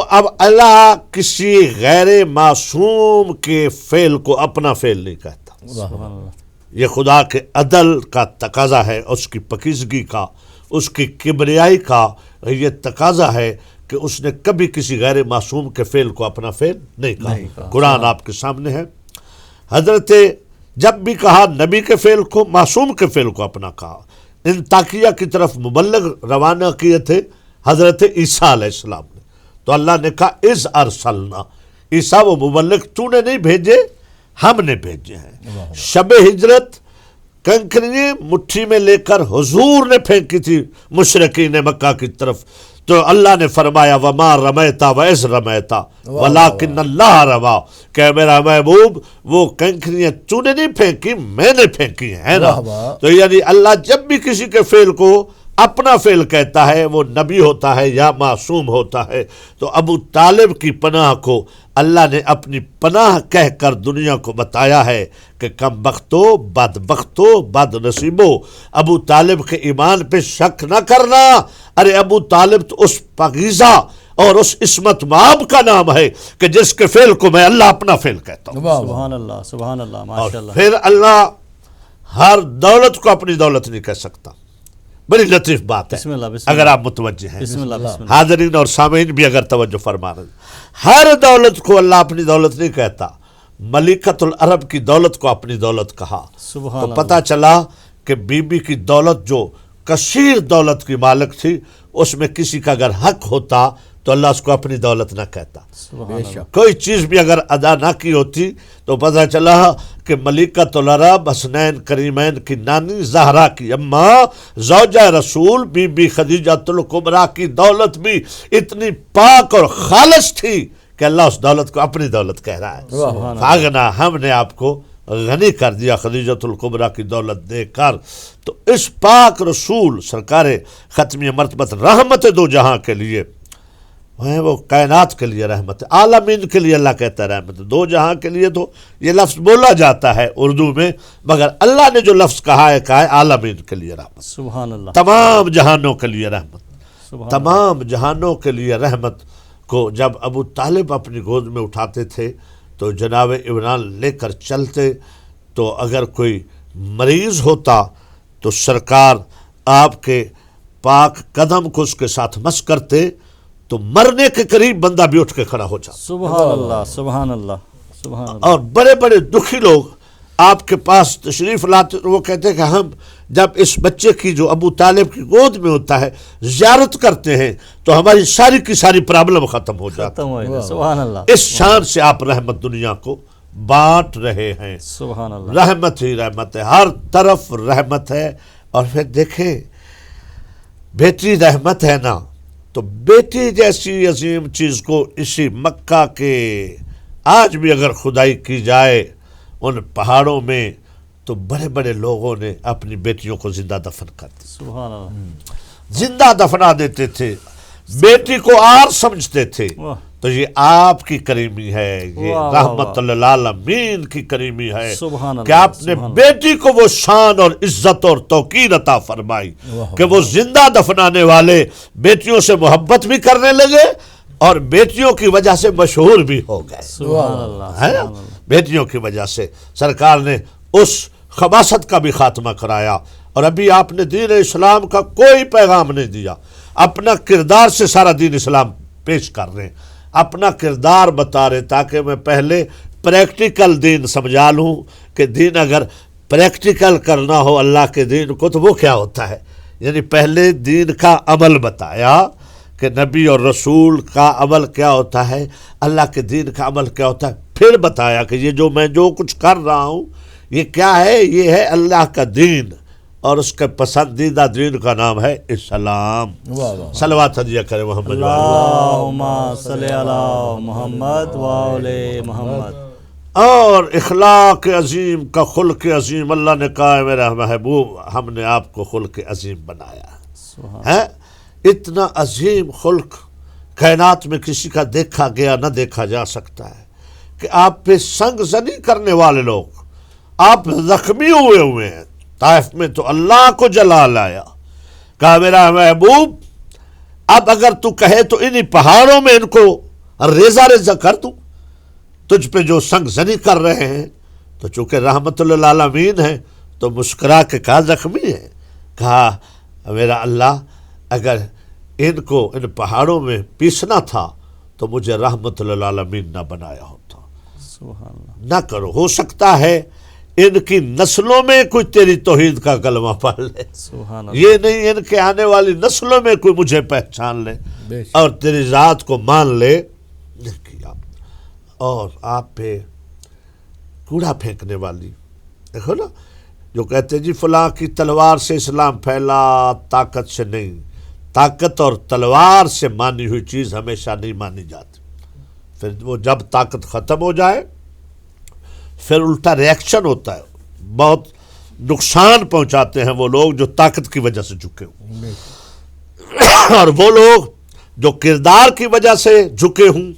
اب اللہ کسی غیر معصوم کے فعل کو اپنا فعل نہیں کہتا. سبحان اللہ. یہ خدا کے عدل کا تقاضا ہے اس کی پاکیزگی کا اس کی کبریائی کا یہ تقاضا ہے کہ اس نے کبھی کسی غیر معصوم کے فعل کو اپنا فعل نہیں کہا. قرآن آپ کے سامنے ہے. حضرت جب بھی کہا نبی کے فعل کو معصوم کے فعل کو اپنا کہا. انطاکیہ کی طرف مبلغ روانہ کیے تھے حضرت عیسیٰ علیہ السلام نے تو اللہ نے کہا اذ ارسلنا عیسیٰ وہ مبلغ تو نے نہیں بھیجے ہم نے بھیجے ہیں. شب ہجرت کنکریاں مٹھی میں لے کر حضور نے پھینکی تھی مشرکین مکہ کی طرف تو اللہ نے فرمایا وما رمیتا وإذ رمیتا ولکن اللہ رما کہ میرا محبوب وہ کنکریاں تو نے نہیں پھینکی میں نے پھینکی ہے نا. تو یعنی اللہ جب بھی کسی کے فعل کو اپنا فعل کہتا ہے وہ نبی ہوتا ہے یا معصوم ہوتا ہے. تو ابو طالب کی پناہ کو اللہ نے اپنی پناہ کہہ کر دنیا کو بتایا ہے کہ کم بختو بد نصیبو ابو طالب کے ایمان پہ شک نہ کرنا. ارے ابو طالب تو اس پاکیزہ اور اس عصمت مآب کا نام ہے کہ جس کے فعل کو میں اللہ اپنا فعل کہتا ہوں. سبحان اللہ. سبحان اللہ. اور ماشاء اللہ. پھر اللہ ہر دولت کو اپنی دولت نہیں کہہ سکتا. بڑی لطیف بات ہے بسم اللہ. بسم اگر اللہ. آپ متوجہ ہیں. بسم اللہ. بسم اللہ. حاضرین اور سامعین بھی اگر توجہ فرما رہے ہیں ہر دولت کو اللہ اپنی دولت نہیں کہتا. ملکۃ العرب کی دولت کو اپنی دولت کہا سبحان تو اللہ. پتہ چلا کہ بی بی کی دولت جو کثیر دولت کی مالک تھی اس میں کسی کا اگر حق ہوتا تو اللہ اس کو اپنی دولت نہ کہتا. سبحان اللہ. کوئی چیز بھی اگر ادا نہ کی ہوتی تو پتہ چلا کہ ملکۃ العرب حسنین کریمین کی نانی زہرا کی اماں زوجہ رسول بی بی خدیجہ الکبریٰ کی دولت بھی اتنی پاک اور خالص تھی کہ کہ اللہ اس دولت کو اپنی دولت کہہ رہا ہے. فاغنا، ہم نے آپ کو غنی کر دیا خدیجۃ الکبریٰ کی دولت دے کر. تو اس پاک رسول سرکار ختمی مرتبت رحمت دو جہاں کے لیے ہے، وہ کائنات کے لیے رحمت ہے، عالمین کے لیے اللہ کہتا ہے رحمت ہے. دو جہاں کے لیے تو یہ لفظ بولا جاتا ہے اردو میں، مگر اللہ نے جو لفظ کہا ہے عالمین کے لیے رحمت، سبحان اللہ، تمام جہانوں کے لیے رحمت. سبحان تمام جہانوں کے لیے رحمت کو جب ابو طالب اپنی گود میں اٹھاتے تھے تو جناب عمران لے کر چلتے، تو اگر کوئی مریض ہوتا تو سرکار آپ کے پاک قدم کو اس کے ساتھ مس کرتے تو مرنے کے قریب بندہ بھی اٹھ کے کھڑا ہو جاتا. سبحان اللہ، سبحان اللہ، سبحان اللہ. اور بڑے بڑے دکھی لوگ آپ کے پاس تشریف لاتے، وہ کہتے ہیں کہ ہم جب اس بچے کی جو ابو طالب کی گود میں ہوتا ہے زیارت کرتے ہیں تو ہماری ساری کی ساری پرابلم ختم ہو جاتی. ختم ہوئے گا. سبحان اللہ، اس شان سے آپ رحمت دنیا کو بانٹ رہے ہیں. سبحان اللہ. رحمت ہی رحمت ہے، ہر طرف رحمت ہے. اور پھر دیکھیں بیٹی رحمت ہے نا، تو بیٹی جیسی عظیم چیز کو اسی مکہ کے آج بھی اگر خدائی کی جائے ان پہاڑوں میں تو بڑے بڑے لوگوں نے اپنی بیٹیوں کو زندہ دفن کر دیا، سبحان اللہ. زندہ دفنا دیتے تھے، بیٹی کو آر سمجھتے تھے. واہ. تو یہ آپ کی کریمی ہے، یہ واہ، واہ، رحمت للعالمین کی کریمی ہے سبحان اللہ، کہ آپ نے سبحان اللہ. بیٹی کو وہ شان اور عزت اور توقیر عطا فرمائی کہ وہ زندہ دفنانے والے بیٹیوں سے محبت بھی کرنے لگے اور بیٹیوں کی وجہ سے مشہور بھی ہو گئے. سبحان اللہ، ہے نا؟ سبحان اللہ. بیٹیوں کی وجہ سے سرکار نے اس خباثت کا بھی خاتمہ کرایا. اور ابھی آپ نے دین اسلام کا کوئی پیغام نہیں دیا، اپنا کردار سے سارا دین اسلام پیش کر رہے ہیں، اپنا کردار بتا رہے تاکہ میں پہلے پریکٹیکل دین سمجھا لوں کہ دین اگر پریکٹیکل کرنا ہو اللہ کے دین کو تو وہ کیا ہوتا ہے. یعنی پہلے دین کا عمل بتایا کہ نبی اور رسول کا عمل کیا ہوتا ہے، اللہ کے دین کا عمل کیا ہوتا ہے. پھر بتایا کہ یہ جو کچھ کر رہا ہوں یہ کیا ہے، یہ ہے اللہ کا دین اور اس کے پسندیدہ دین کا نام ہے اسلام. صلوات ہدیہ کرے محمد. اللہم صلی علی محمد و آل محمد. اور اخلاق عظیم کا خلق عظیم، اللہ نے کہا ہے میرا محبوب ہم نے آپ کو خلق عظیم بنایا ہے. اتنا عظیم خلق کائنات میں کسی کا دیکھا گیا نہ دیکھا جا سکتا ہے کہ آپ پہ سنگ زنی کرنے والے لوگ، آپ زخمی ہوئے ہیں. طائف میں تو اللہ کو جلا لایا، کہا میرا محبوب اب اگر تو کہے تو انہی پہاڑوں میں ان کو ریزہ ریزہ کر دوں. تجھ پہ جو سنگ زنی کر رہے ہیں تو چونکہ رحمت للعالمین ہیں تو مسکرا کے کہا زخمی ہے، کہا میرا اللہ اگر ان کو ان پہاڑوں میں پیسنا تھا تو مجھے رحمت للعالمین نہ بنایا ہوتا. سبحان اللہ. نہ کرو، ہو سکتا ہے ان کی نسلوں میں کوئی تیری توحید کا کلمہ پڑھ لے، سبحان اللہ. یہ نہیں ان کے آنے والی نسلوں میں کوئی مجھے پہچان لے اور تیری ذات کو مان لے. نہیں کیا. اور آپ پہ کوڑا پھینکنے والی دیکھو نا، جو کہتے جی فلاں کی تلوار سے اسلام پھیلا، طاقت سے نہیں. طاقت اور تلوار سے مانی ہوئی چیز ہمیشہ نہیں مانی جاتی. پھر وہ جب طاقت ختم ہو جائے پھر الٹا ریئیکشن ہوتا ہے. بہت نقصان پہنچاتے ہیں وہ لوگ جو طاقت کی وجہ سے جھکے ہوں، اور وہ لوگ جو کردار کی وجہ سے جھکے ہوں،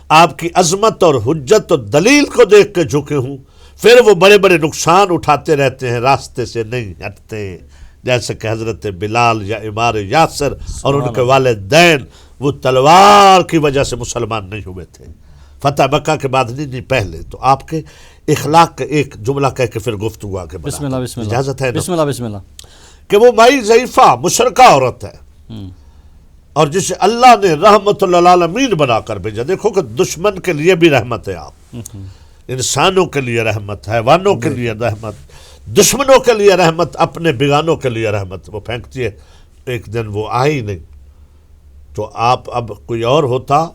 آپ کی عظمت اور حجت اور دلیل کو دیکھ کے جھکے ہوں، پھر وہ بڑے بڑے نقصان اٹھاتے رہتے ہیں، راستے سے نہیں ہٹتے. جیسے کہ حضرت بلال یا عمار یاسر اور ان کے والدین وہ تلوار کی وجہ سے مسلمان نہیں ہوئے تھے. فتح مکہ کے بعد نہیں پہلے. تو آپ کے اخلاق کا ایک جملہ کہہ کے پھر گفتگو آگے بسم اللہ، بسم اللہ. اجازت ہے نا؟ بسم اللہ، بسم اللہ. کہ وہ مائی ضعیفہ مشرکہ عورت ہے اور جسے اللہ نے رحمت للعالمین بنا کر بھیجا. دیکھو کہ دشمن کے لیے بھی رحمت ہے، آپ انسانوں کے لیے رحمت، حیوانوں کے لیے رحمت، دشمنوں کے لیے رحمت، اپنے بیگانوں کے لیے رحمت. وہ پھینکتی ہے، ایک دن وہ آئی نہیں تو آپ اب کوئی اور ہوتا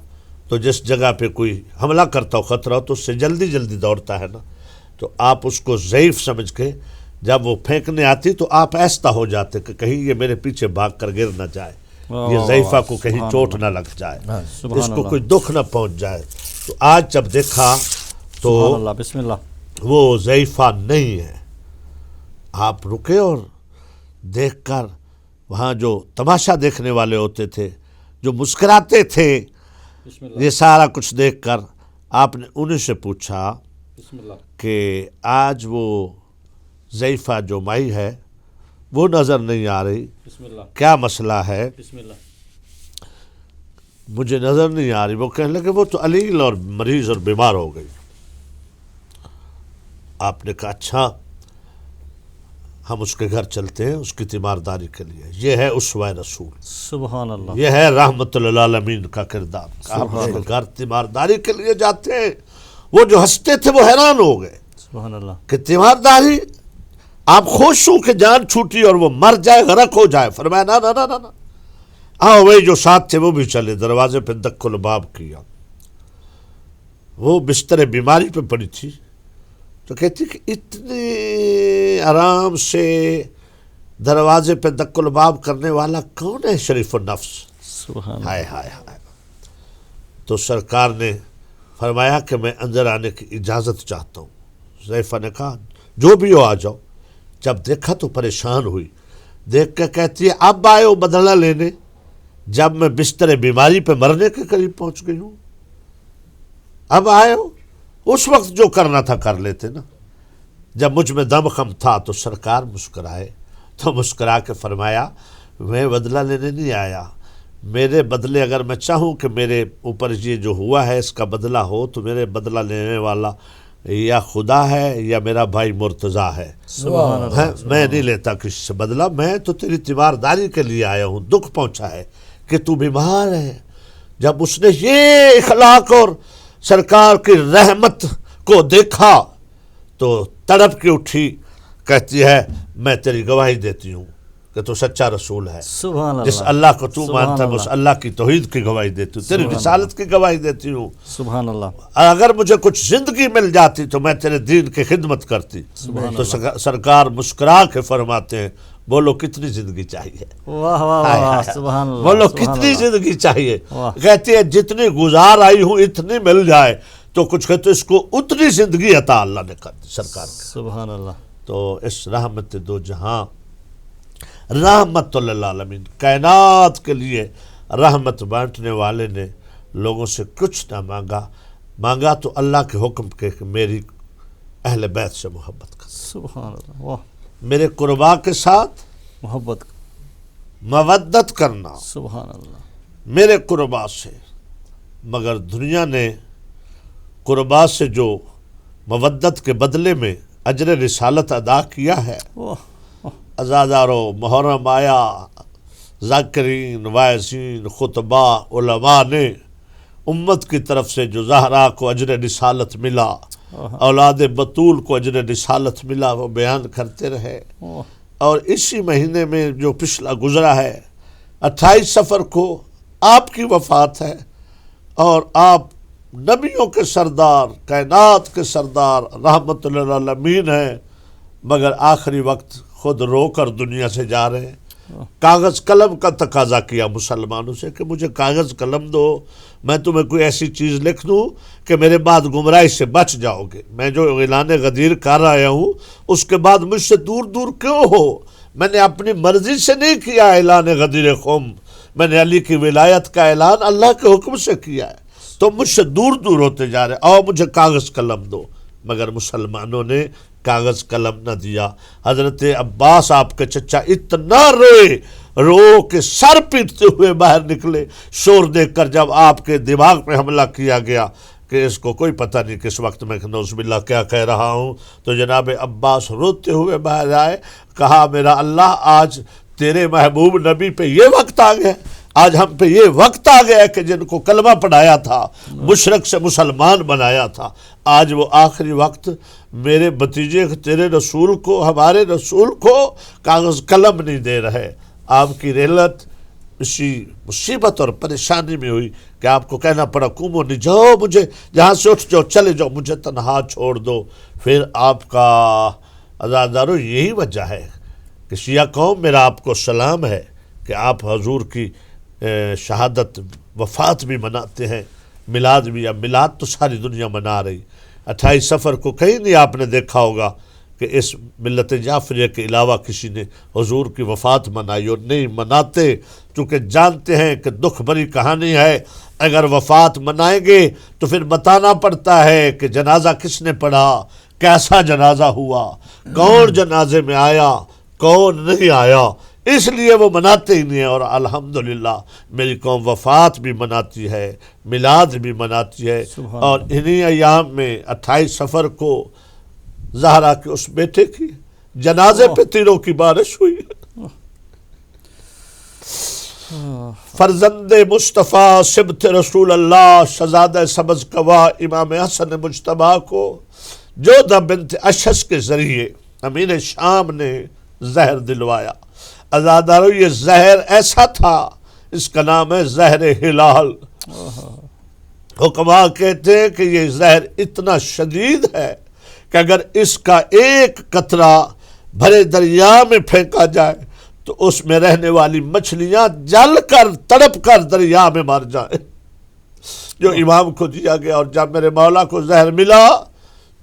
تو جس جگہ پہ کوئی حملہ کرتا ہو، خطرہ ہو تو اس سے جلدی جلدی دوڑتا ہے نا. تو آپ اس کو ضعیف سمجھ کے جب وہ پھینکنے آتی تو آپ ایسا ہو جاتے کہ کہیں یہ میرے پیچھے بھاگ کر گر نہ جائے. یہ ضعیفہ کو کہیں چوٹ نہ لگ جائے، اس کو کوئی دکھ نہ پہنچ جائے۔ تو آج جب دیکھا تو بسم اللہ، وہ ضعیفہ نہیں ہے۔ آپ رکے اور دیکھ کر وہاں جو تماشا دیکھنے والے ہوتے تھے، جو مسکراتے تھے، یہ سارا کچھ دیکھ کر آپ نے انہیں سے پوچھا کہ آج وہ ضعیفہ جو مائی ہے وہ نظر نہیں آ رہی، کیا مسئلہ ہے؟ مجھے نظر نہیں آ رہی۔ وہ کہنے لگے وہ تو علیل اور مریض اور بیمار ہو گئی۔ آپ نے کہا اچھا، ہم اس کے گھر چلتے ہیں اس کی تیمارداری کے لیے۔ یہ ہے اسوہ رسول، سبحان اللہ، یہ ہے رحمت للعالمین کا کردار۔ آپ اس کے گھر تیمارداری کے لیے جاتے ہیں۔ وہ جو ہنستے تھے وہ حیران ہو گئے سبحان اللہ، کہ تیمارداری، آپ خوش ہوں کہ جان چھوٹی اور وہ مر جائے، غرق ہو جائے؟ فرمایا نا نا نا نا، آؤ وہی جو ساتھ تھے وہ بھی چلے۔ دروازے پہ دق الباب کیا، وہ بستر بیماری پہ پڑی تھی، تو کہتی کہ اتنے آرام سے دروازے پہ دق الباب کرنے والا کون ہے شریف النفس؟ سبحان اللہ، ہائے ہائے ہائے۔ تو سرکار نے فرمایا کہ میں اندر آنے کی اجازت چاہتا ہوں۔ ضعیفہ نے کہا جو بھی ہو آ جاؤ۔ جب دیکھا تو پریشان ہوئی، دیکھ کے کہتی ہے اب آئے ہو بدلہ لینے جب میں بستر بیماری پہ مرنے کے قریب پہنچ گئی ہوں؟ اب آئے ہو؟ اس وقت جو کرنا تھا کر لیتے نا۔ جب مجھ میں دم خم تھا تو سرکار مسکرائے، تو مسکرا کے فرمایا میں بدلہ لینے نہیں آیا، میرے بدلے اگر میں چاہوں کہ میرے اوپر یہ جو ہوا ہے اس کا بدلہ ہو تو میرے بدلہ لینے والا یا خدا ہے یا میرا بھائی مرتضیٰ ہے۔ سبحان اللہ، میں نہیں لیتا کسی سے بدلہ، میں تو تیری تیمارداری کے لیے آیا ہوں۔ دکھ پہنچا ہے کہ تو بیمار ہے۔ جب اس نے یہ اخلاق اور سرکار کی رحمت کو دیکھا تو تڑپ کے اٹھی، کہتی ہے میں تیری گواہی دیتی ہوں کہ تو سچا رسول ہے۔ سبحان اللہ، جس اللہ کو تو سبحان مانتا ہے اس اللہ، اللہ کی توحید کی گواہی دیتی ہوں، تیری سبحان رسالت کی گواہی دیتی ہوں۔ سبحان اللہ، اگر مجھے کچھ زندگی مل جاتی تو میں تیرے دین کی خدمت کرتی۔ تو سرکار مسکرا کے فرماتے ہیں بولو کتنی زندگی چاہیے؟ واہ واہ ہائے واہ، ہائے، سبحان اللہ، بولو سبحان کتنی اللہ، زندگی چاہیے؟ واہ۔ کہتی ہے جتنی گزار آئی ہوں اتنی مل جائے تو کچھ کہتے اس کو اتنی زندگی عطا اللہ نے کر دی سرکار کے۔ سبحان اللہ، تو اس رحمت دو جہاں، رحمت للعالمین، کائنات کے لیے رحمت بانٹنے والے نے لوگوں سے کچھ نہ مانگا تو اللہ کے حکم کے کہ میری اہل بیت سے محبت کر، سبحان اللہ، واہ، میرے قربا کے ساتھ محبت، مودت کرنا، سبحان اللہ، میرے قربا سے۔ مگر دنیا نے قربا سے جو مودت کے بدلے میں اجر رسالت ادا کیا ہے، واہ، عزادارو محرم آیا، ذاکرین، واعظین، خطبہ، علماء نے امت کی طرف سے جو زہرا کو اجر رسالت ملا، اولاد بطول کو اجر رسالت ملا، وہ بیان کرتے رہے۔ واہ، اور اسی مہینے میں جو پچھلا گزرا ہے 28 صفر کو آپ کی وفات ہے، اور آپ نبیوں کے سردار، کائنات کے سردار، رحمت للعالمین ہیں، مگر آخری وقت خود رو کر دنیا سے جا رہے ہیں۔ کاغذ قلم کا تقاضا کیا مسلمانوں سے کہ مجھے کاغذ قلم دو، میں تمہیں کوئی ایسی چیز لکھ دوں کہ میرے بعد گمراہی سے بچ جاؤ گے۔ میں جو اعلان غدیر کر آیا ہوں اس کے بعد مجھ سے دور دور کیوں ہو؟ میں نے اپنی مرضی سے نہیں کیا اعلان غدیر قوم، میں نے علی کی ولایت کا اعلان اللہ کے حکم سے کیا ہے، تو مجھ سے دور دور ہوتے جا رہے، آؤ مجھے کاغذ قلم دو۔ مگر مسلمانوں نے کاغذ قلم نہ دیا۔ حضرت عباس آپ کے چچا اتنا روئے، رو کے سر پیٹتے ہوئے باہر نکلے، شور دیکھ کر جب آپ کے دماغ پہ حملہ کیا گیا کہ اس کو کوئی پتہ نہیں کس وقت میں نعوذ باللہ کیا کہہ رہا ہوں، تو جناب عباس روتے ہوئے باہر آئے، کہا میرا اللہ آج تیرے محبوب نبی پہ یہ وقت آ گیا، آج ہم پہ یہ وقت آ گیا کہ جن کو کلمہ پڑھایا تھا، مشرک سے مسلمان بنایا تھا، آج وہ آخری وقت میرے بھتیجے تیرے رسول کو، ہمارے رسول کو کاغذ قلم نہیں دے رہے۔ آپ کی رحلت اسی مصیبت اور پریشانی میں ہوئی کہ آپ کو کہنا پڑا قومو نہیں جاؤ، مجھے جہاں سے اٹھ جاؤ، چلے جاؤ، مجھے تنہا چھوڑ دو۔ پھر آپ کا عزادارو یہی وجہ ہے کہ شیعہ قوم میرا آپ کو سلام ہے کہ آپ حضور کی شہادت وفات بھی مناتے ہیں، میلاد بھی. اب میلاد تو ساری دنیا منا رہی. 28 صفر کو کہیں نہیں آپ نے دیکھا ہوگا کہ اس ملت جعفریہ کے علاوہ کسی نے حضور کی وفات منائی، اور نہیں مناتے، چونکہ جانتے ہیں کہ دکھ بھری کہانی ہے. اگر وفات منائیں گے تو پھر بتانا پڑتا ہے کہ جنازہ کس نے پڑھا، کیسا جنازہ ہوا، کون جنازے میں آیا، کون نہیں آیا. اس لیے وہ مناتے ہی نہیں ہیں. اور الحمدللہ میری قوم وفات بھی مناتی ہے، میلاد بھی مناتی ہے. اور انہی ایام میں 28 صفر کو زہرا کے اس بیٹے کی جنازے پہ تیروں کی بارش ہوئی. فرزند مصطفیٰ سبط رسول اللہ شہزادہ سبز کوا امام حسن مجتبیٰ کو جودہ بنت اشس کے ذریعے امیر شام نے زہر دلوایا. عزادارو یہ زہر ایسا تھا، اس کا نام ہے زہر ہلال. حکماء کہتے ہیں کہ یہ زہر اتنا شدید ہے کہ اگر اس کا ایک قطرہ بھرے دریا میں پھینکا جائے تو اس میں رہنے والی مچھلیاں جل کر تڑپ کر دریا میں مر جائیں. جو امام کو دیا گیا. اور جب میرے مولا کو زہر ملا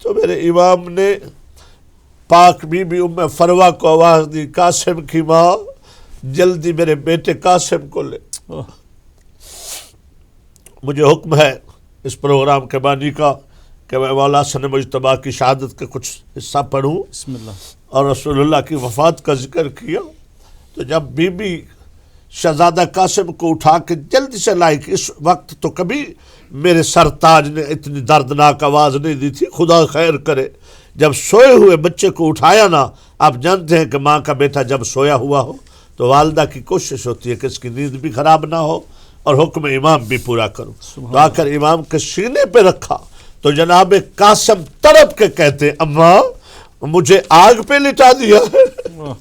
تو میرے امام نے پاک بی بی ام فروہ کو آواز دی، قاسم کی ماں جلدی میرے بیٹے قاسم کو لے. مجھے حکم ہے اس پروگرام کے بانی کا کہ میں مولا حسن مجتبیٰ کی شہادت کے کچھ حصہ پڑھوں. بسم اللہ. اور رسول اللہ کی وفات کا ذکر کیا تو جب بی بی شہزادہ قاسم کو اٹھا کے جلدی سے لائی کہ اس وقت تو کبھی میرے سرتاج نے اتنی دردناک آواز نہیں دی تھی، خدا خیر کرے. جب سوئے ہوئے بچے کو اٹھایا نا، آپ جانتے ہیں کہ ماں کا بیٹا جب سویا ہوا ہو تو والدہ کی کوشش ہوتی ہے کہ اس کی نیند بھی خراب نہ ہو اور حکم امام بھی پورا کرو. تو آ کر امام کے سینے پہ رکھا تو جناب قاسم تڑپ کے کہتے، اماں مجھے آگ پہ لٹا دیا ہے.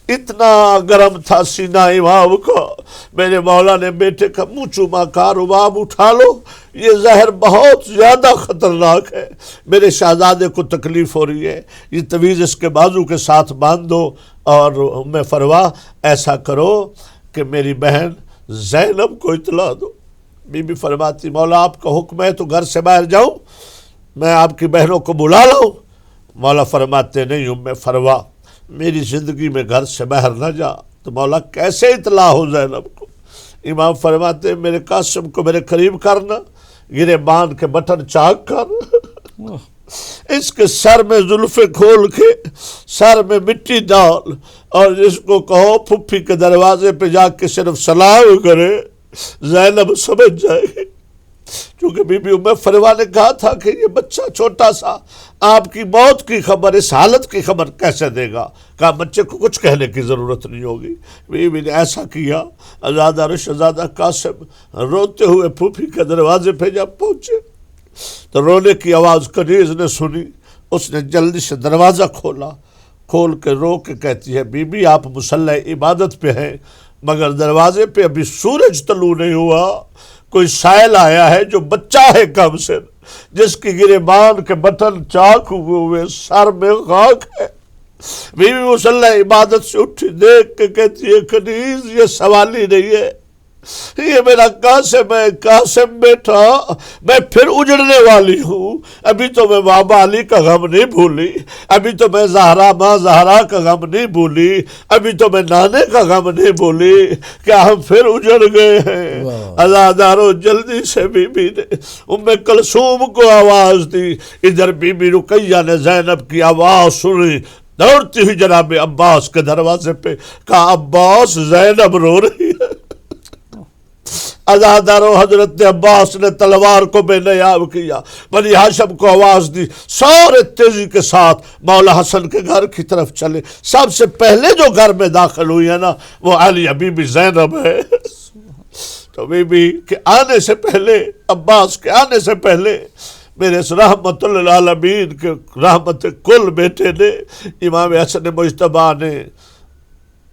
اتنا گرم تھا سینہ امام کا. میرے مولا نے بیٹے کا منہ چوما، کہا رباب اٹھا لو، یہ زہر بہت زیادہ خطرناک ہے، میرے شہزادے کو تکلیف ہو رہی ہے، یہ تویز اس کے بازو کے ساتھ باندھ دو. اور ام فروہ ایسا کرو کہ میری بہن زینب کو اطلاع دو. بی بی فرماتی مولا آپ کا حکم ہے تو گھر سے باہر جاؤں، میں آپ کی بہنوں کو بلا لاؤں. مولا فرماتے نہیں ام فروہ میری زندگی میں گھر سے باہر نہ جا. تو مولا کیسے اطلاع ہو زینب کو؟ امام فرماتے میرے قاسم کو میرے قریب کرنا، گرے باندھ کے بٹن چاک کر، اس کے سر میں زلفیں کھول کے سر میں مٹی ڈال اور اس کو کہو پھپھی کے دروازے پہ جا کے صرف سلام کرے، زینب سمجھ جائے گی. چونکہ بی بی ام فروہ نے کہا تھا کہ یہ بچہ چھوٹا سا آپ کی موت کی خبر، اس حالت کی خبر کیسے دے گا؟ کہا بچے کو کچھ کہنے کی ضرورت نہیں ہوگی. بی بی نے ایسا کیا. عزادہ شہزادہ قاسم روتے ہوئے پھوپھی کے دروازے پہ جب پہنچے تو رونے کی آواز کنیز نے سنی. اس نے جلدی سے دروازہ کھولا، کھول کے رو کے کہتی ہے بی بی آپ مصلی عبادت پہ ہیں مگر دروازے پہ ابھی سورج طلوع نہیں ہوا، کوئی سائل آیا ہے جو بچہ ہے کم سے جس کی گریبان کے بٹن چاک ہوئے سر میں خاک ہے. بی بی مصلی عبادت سے اٹھی دیکھ کے کہتی ہے کنیز یہ سوال ہی نہیں ہے، یہ میرا قاسم ہے، قاسم بیٹا میں پھر اجڑنے والی ہوں. ابھی تو میں بابا علی کا غم نہیں بھولی، ابھی تو میں زہرا ماں زہرا کا غم نہیں بھولی، ابھی تو میں نانے کا غم نہیں بھولی، کیا ہم پھر اجڑ گئے ہیں؟ عزادارو جلدی سے بی بی نے ام کلثوم کو آواز دی. ادھر بی بی رقیہ نے زینب کی آواز سنی، دوڑتی ہوئی جناب عباس کے دروازے پہ کہا عباس زینب رو رہی ہے. عزادارو حضرت عباس نے تلوار کو بے نیاب کیا، بنی ہاشم کو آواز دی، سارے تیزی کے ساتھ مولا حسن کے گھر کی طرف چلے. سب سے پہلے جو گھر میں داخل ہوئی ہے نا وہ علی بی بی زینب ہے. تو بی بی کے آنے سے پہلے، عباس کے آنے سے پہلے میرے اس رحمت للعالمین کے رحمت کل بیٹے نے امام حسن مجتبیٰ نے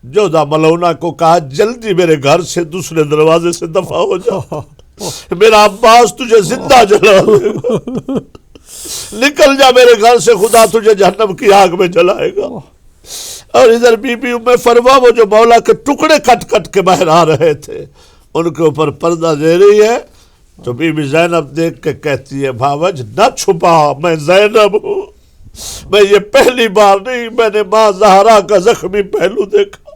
جودہ ملونہ کو کہا جلدی میرے گھر سے دوسرے دروازے سے دفع ہو جا، میرا عباس تجھے زندہ جلا لے گا، نکل جا میرے گھر سے، خدا تجھے جہنم کی آگ میں جلائے گا. اور ادھر بی بی ام فروہ وہ جو مولا کے ٹکڑے کٹ کٹ کے باہر آ رہے تھے ان کے اوپر پردہ دے رہی ہے تو بی بی زینب دیکھ کے کہتی ہے بھاوج نہ چھپا میں زینب ہوں، میں یہ پہلی بار نہیں، میں نے ماں زہرا کا زخمی پہلو دیکھا،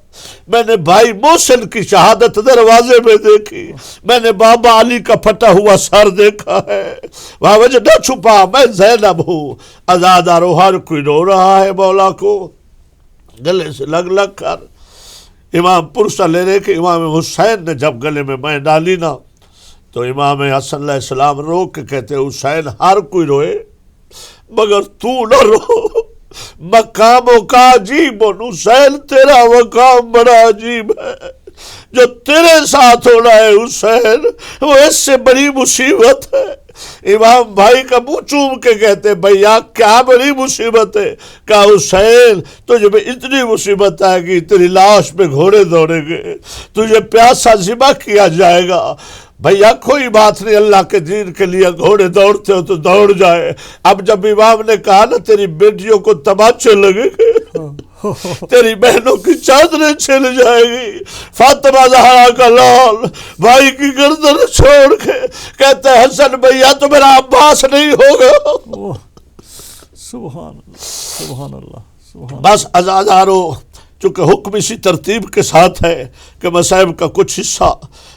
میں نے بھائی محسن کی شہادت دروازے میں دیکھی، میں نے بابا علی کا پھٹا ہوا سر دیکھا ہے، بھاوج نہ چھپا میں زینب ہوں۔ ازادارو ہر کوئی رو رہا ہے مولا کو گلے سے لگ لگ کر۔ امام پرسہ لے رہے کہ امام حسین نے جب گلے میں ڈالی نا تو امام حسن علیہ السلام رو کے کہتے حسین ہر کوئی روئے مگر تو نہ رو، مقاموں کا عجیب حسین تیرا مقام بڑا عجیب ہے، جو تیرے ساتھ ہونا ہے حسین وہ اس سے بڑی مصیبت ہے۔ امام بھائی کا منہ چوم کے کہتے بھیا کیا بڑی مصیبت ہے؟ کہا حسین تجھے میں اتنی مصیبت آئے گی تیری لاش پہ گھوڑے دوڑیں گے، تجھے پیاسا ذبح کیا جائے گا۔ بھیا کوئی بات نہیں، اللہ کے دین کے لیے گھوڑے دوڑتے ہو تو دوڑ جائے۔ اب جب امام نے کہا نا تیری بیٹیوں کو تماچے لگے گے، تیری بہنوں کی چادریں چھل جائے گی، فاطمہ زہرا کا لال بھائی کی گردن چھوڑ کے کہتے حسن بھیا تو میرا عباس نہیں ہوگا۔ سبحان اللہ سبحان اللہ سبحان بس عزادارو چونکہ حکم اسی ترتیب کے ساتھ ہے کہ مصائب کا کچھ حصہ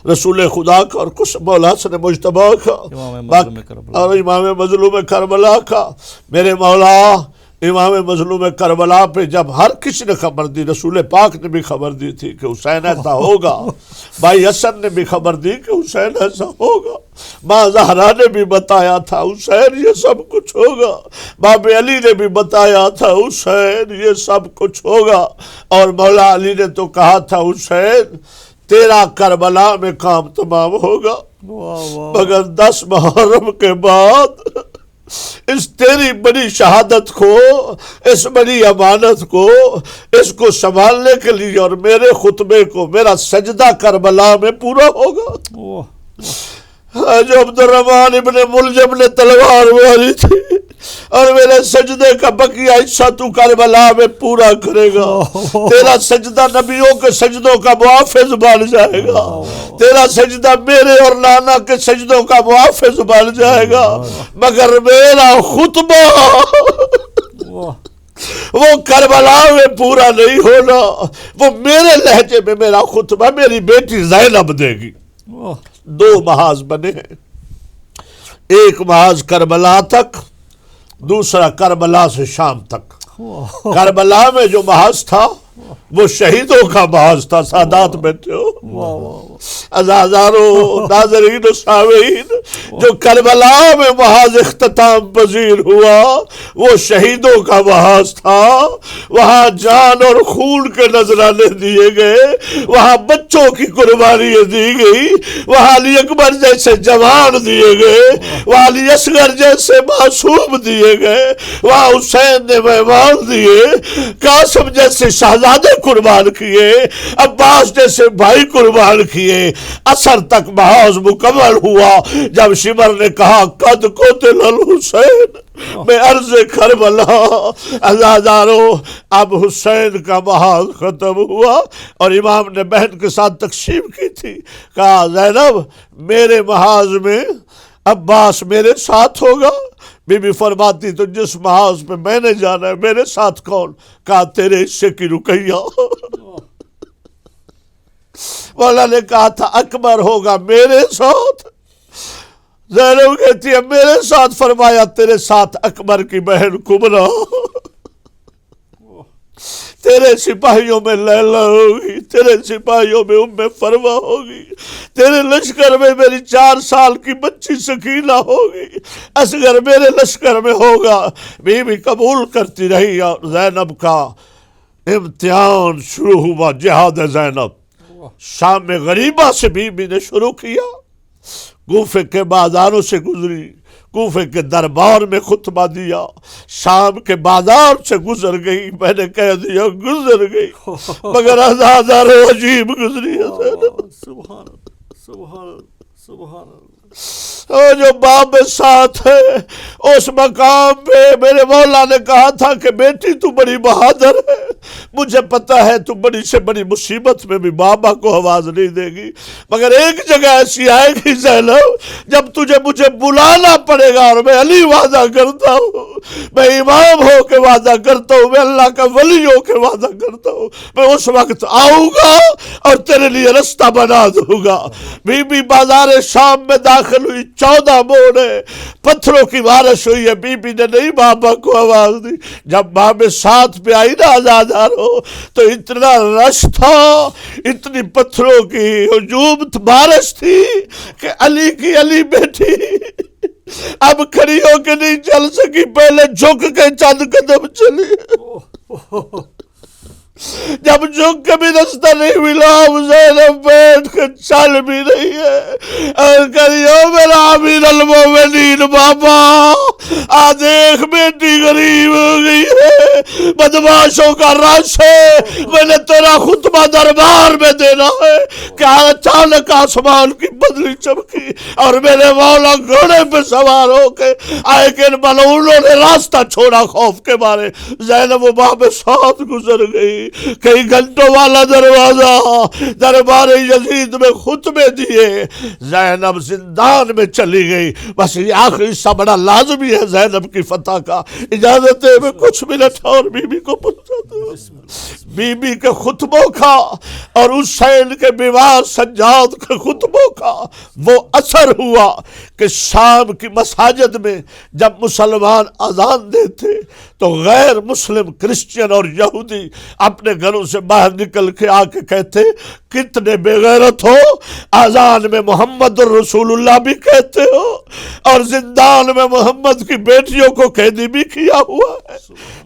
رسول خدا کا اور کچھ مولا حسن مجتبیٰ کا اور امام مظلوم کربلا کا۔ میرے مولا امام مظلوم کربلا پہ جب ہر کسی نے خبر دی، رسول پاک نے بھی خبر دی تھی کہ حسین ایسا ہوگا، بھائی حسن نے بھی خبر دی کہ حسین ایسا ہوگا، ماں زہرا نے بھی بتایا تھا حسین یہ سب کچھ ہوگا، باب علی نے بھی بتایا تھا حسین یہ سب کچھ ہوگا، اور مولا علی نے تو کہا تھا حسین تیرا کربلا میں کام تمام ہوگا، مگر 10 محرم کے بعد اس تیری بڑی شہادت کو، اس بڑی امانت کو، اس کو سنبھالنے کے لیے اور میرے خطبے کو میرا سجدہ کربلا میں پورا ہوگا۔ جو عبد الرحمن ابن ملجم نے تلوار ماری تھی اور میرے سجدے کا بقیہ حصہ تو کربلا میں پورا کرے گا، تیرا سجدہ نبیوں کے سجدوں کا محافظ بن جائے گا، تیرا سجدہ میرے اور نانا کے سجدوں کا محافظ بن جائے گا، مگر میرا خطبہ وہ کربلا میں پورا نہیں ہونا، وہ میرے لہجے میں میرا خطبہ میری بیٹی زینب دے گی۔ 2 محاذ بنے ہیں، ایک محاذ کربلا تک، دوسرا کربلا سے شام تک۔ کربلا میں جو محاذ تھا وہ شہیدوں کا محاذ تھا، سادات بیٹھے ہو عزازارو ناظرین و سامعین، جو کربلا میں محاذ اختتام پذیر ہوا وہ شہیدوں کا محاذ تھا، وہاں جان اور خون کے نذرانے دیے گئے، وہاں بچوں کی قربانیاں دی گئی، وہاں علی اکبر جیسے جوان دیے گئے، وہاں علی اصغر جیسے معصوم دیے گئے، وہاں حسین نے مہمان دیے، قاسم جیسے شہزادے قربان کیے، عباس جیسے بھائی قربان کیے۔ اثر تک محاذ مکمل ہوا جب شمر نے کہا قد قتل الحسین میں عرض کربلا۔ عزادارو اب حسین کا محاذ ختم ہوا اور امام نے بہن کے ساتھ تقسیم کی تھی، کہا زینب میرے محاذ میں عباس میرے ساتھ ہوگا، بی بی فرماتی تو جس محاذ پہ میں نے جانا ہے میرے ساتھ کون؟ کہا تیرے حصے کی رقیہ۔ مولا نے کہا تھا اکبر ہوگا میرے ساتھ، زینب کہتی ہے میرے ساتھ، فرمایا تیرے ساتھ اکبر کی بہن کبرا، تیرے سپاہیوں میں لیلا ہوگی، تیرے سپاہیوں میں ام فروا ہوگی، تیرے لشکر میں میری 4 سال کی بچی سکینہ ہوگی، اصغر میرے لشکر میں ہوگا۔ بی بی قبول کرتی رہی اور زینب کا امتحان شروع ہوا، جہاد زینب۔ شام میں غریبہ سے بی بی نے شروع کیا، کوفے کے بازاروں سے گزری، کوفے کے دربار میں خطبہ دیا، شام کے بازار سے گزر گئی، میں نے کہہ دیا گزر گئی، مگر ہزار عجیب گزری ہے۔ سبحان سبحان سبحان اور جو باپ ساتھ ہے اس مقام پہ میرے مولا نے کہا تھا کہ بیٹی تو بڑی بہادر ہے، مجھے پتہ ہے تو بڑی سے بڑی مصیبت میں بھی بابا کو آواز نہیں دے گی، مگر ایک جگہ ایسی آئے گی زینب جب تجھے مجھے بلانا پڑے گا، اور میں علی وعدہ کرتا ہوں، میں امام ہو کے وعدہ کرتا ہوں، میں اللہ کا ولی ہو کے وعدہ کرتا ہوں، میں اس وقت آؤں گا اور تیرے لیے رستہ بنا دوں گا۔ بی بی بازار شام میں داخل ہوئی، 14 موڑ ہے، پتھروں کی بارش ہوئی ہے، بی بی نے نہیں بابا کو آواز دی۔ جب بابے ساتھ پہ آئی نا آزادارو، تو اتنا رش تھا، اتنی پتھروں کی ہجوم بارش تھی کہ علی کی علی بیٹھی اب کھڑی ہو کے نہیں چل سکی، پہلے جھک کے چند قدم چلی۔ جب جھک کے بھی رستہ نہیں ملا، اب زینب بیٹھ کے چل بھی رہی ہے، اور کہیو میرا امیر المومنین بابا، آ دیکھ بیٹی غریب ہو گئی ہے، بدماشوں کا رش ہے، میں نے تیرا خطبہ دربار میں دینا ہے کہ اچانک آسمان کی بدلی چمکی اور میرے مولا گھوڑے پہ سوار ہو کے آئے کہ ان ملعونوں نے راستہ چھوڑا خوف کے مارے۔ زینب و باب ساتھ گزر گئی، کئی گھنٹوں والا دروازہ دربار یزید میں خطبے دیے، زینب زندان میں چلی گئی۔ بس یہ آخری حصہ بڑا لازمی ہے زینب کی فتح کا۔ اجازت ہے میں کچھ منٹ اور بی بی کو پہنچاتا ہوں۔ بی بی کے خطبوں کا اور حسین کے بیوار سجاد کے خطبوں کا وہ اثر ہوا کہ شام کی مساجد میں جب مسلمان اذان دیتے تو غیر مسلم کرسچین اور یہودی اپنے گھروں سے باہر نکل کے آ کے کہتے کتنے بے غیرت ہو، اذان میں محمد الرسول اللہ بھی کہتے ہو اور زندان میں محمد کی بیٹیوں کو قیدی بھی کیا ہوا ہے۔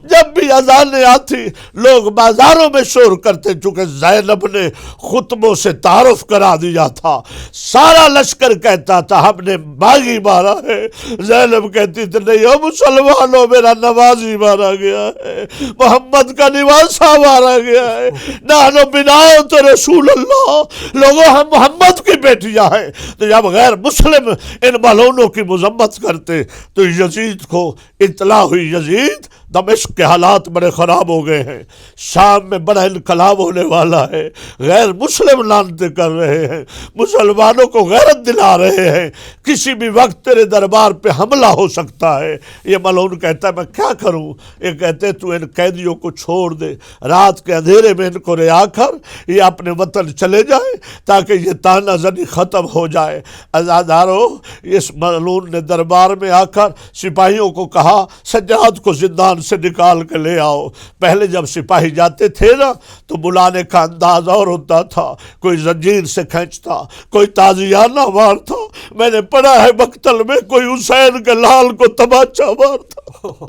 جب بھی اذانیں آتی لوگ بازاروں میں شور کرتے، چونکہ زینب نے خطبوں سے تعارف کرا دیا تھا، سارا لشکر کہتا تھا ہم نے باغی مارا ہے، زینب کہتی تھی نہیں ہو مسلمانوں، میرا نوازی مارا گیا ہے، محمد کا نواسا مارا گیا ہے، نحن بنات رسول اللہ، لوگوں ہم محمد کی بیٹیاں ہیں۔ تو جب غیر مسلم ان ملعونوں کی مذمت کرتے تو یزید کو اطلاع ہوئی، یزید دمشق کے حالات بڑے خراب ہو گئے ہیں، شام میں بڑا انقلاب ہونے والا ہے، غیر مسلم لعنتیں کر رہے ہیں، مسلمانوں کو غیرت دلا رہے ہیں، کسی بھی وقت تیرے دربار پہ حملہ ہو سکتا ہے۔ یہ ملعون کہتا ہے میں کیا کروں؟ یہ کہتے تو ان قیدیوں کو چھوڑ دے، رات کے اندھیرے میں ان کو رہا کر، یہ اپنے وطن چلے جائیں تاکہ یہ تانا زنی ختم ہو جائے۔ عزادارو، اس ملعون نے دربار میں آ کر سپاہیوں کو کہا سجاد کو زندان سے نکال کے لے آؤ۔ پہلے جب سپاہی جاتے تھے نا تو بلانے کا انداز اور ہوتا تھا، کوئی زنجیر سے کھینچتا، کوئی تازیانہ مارتا، میں نے پڑھا ہے مقتل میں کوئی حسین کے لال کو تماچا مارتا،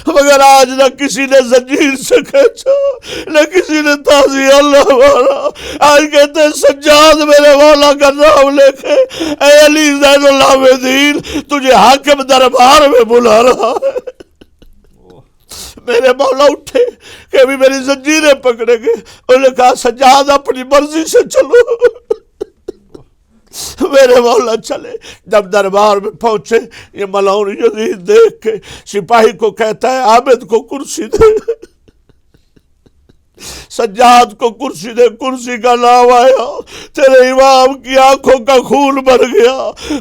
مگر آج نہ کسی نے زنجیر سے کھینچا نہ کسی نے تازیانہ مارا۔ آج کہتے ہیں سجاد میرے مولا کا نام لے کے اے علی زین العابدین تجھے حاکم دربار میں بلا رہا ہے۔ میرے مولا اٹھے کہ ابھی میری زنجیریں پکڑے گے، انہوں نے کہا سجاد اپنی مرضی سے چلو۔ میرے مولا چلے، جب دربار میں پہنچے یہ ملعون یزید دیکھ کے سپاہی کو کہتا ہے عابد کو کرسی دے، سجاد کو کرسی دے، کرسی کا نام آیا، تیرے امام کی آنکھوں کا خون بڑھ گیا۔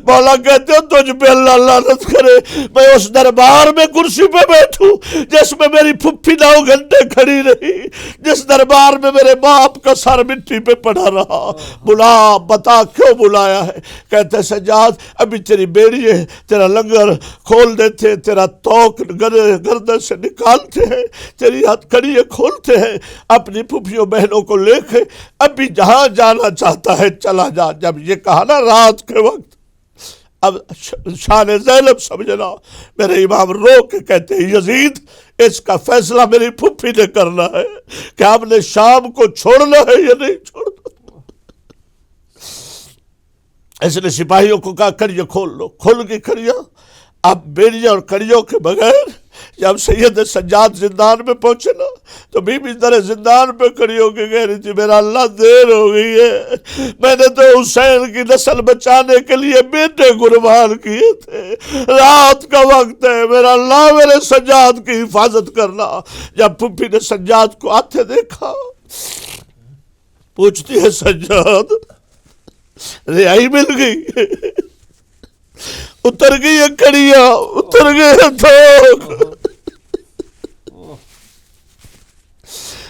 مولا کہتے ہو تجھ پہ اللہ لعنت کرے، میں اس دربار میں کرسی پہ بیٹھوں جس میں میری پھپھی 9 گھنٹے کھڑی رہی، جس دربار میں میرے باپ کا سر مٹی پہ پڑا رہا۔ بلا، بتا کیوں بلایا ہے؟ کہتے سجاد ابھی تیری بیڑی ہے، تیرا لنگر کھول دیتے، تیرا توق گردن سے نکالتے ہیں، تیری ہتھ کڑیاں کھولتے ہیں، اپنی پھوپھیوں بہنوں کو لے کے ابھی جہاں جانا چاہتا ہے چلا جا۔ جب یہ کہا نا رات کے وقت، اب شان زینب سمجھنا، میرے امام رو کے کہتے ہیں یزید اس کا فیصلہ میری پھوپھی نے کرنا ہے کہ ہم نے شام کو چھوڑنا ہے یا نہیں چھوڑنا۔ اس نے سپاہیوں کو کہا کڑیاں کھول لو، کھول کی کڑیاں، اب بیڑیاں اور کڑیوں کے بغیر جب سید سجاد زندان میں پہنچے نا تو بی بی در زندان پہ کھڑی ہو کے کہہ رہی تھی میرا اللہ دیر ہو گئی ہے، میں نے تو حسین کی نسل بچانے کے لیے بیٹے قربان کیے تھے، رات کا وقت ہے، میرا اللہ میرے سجاد کی حفاظت کرنا۔ جب پھپھی نے سجاد کو آتے دیکھا پوچھتی ہے سجاد رہائی مل گئی؟ اتر گئی ہے کڑیاں، اتر گئے تھوک۔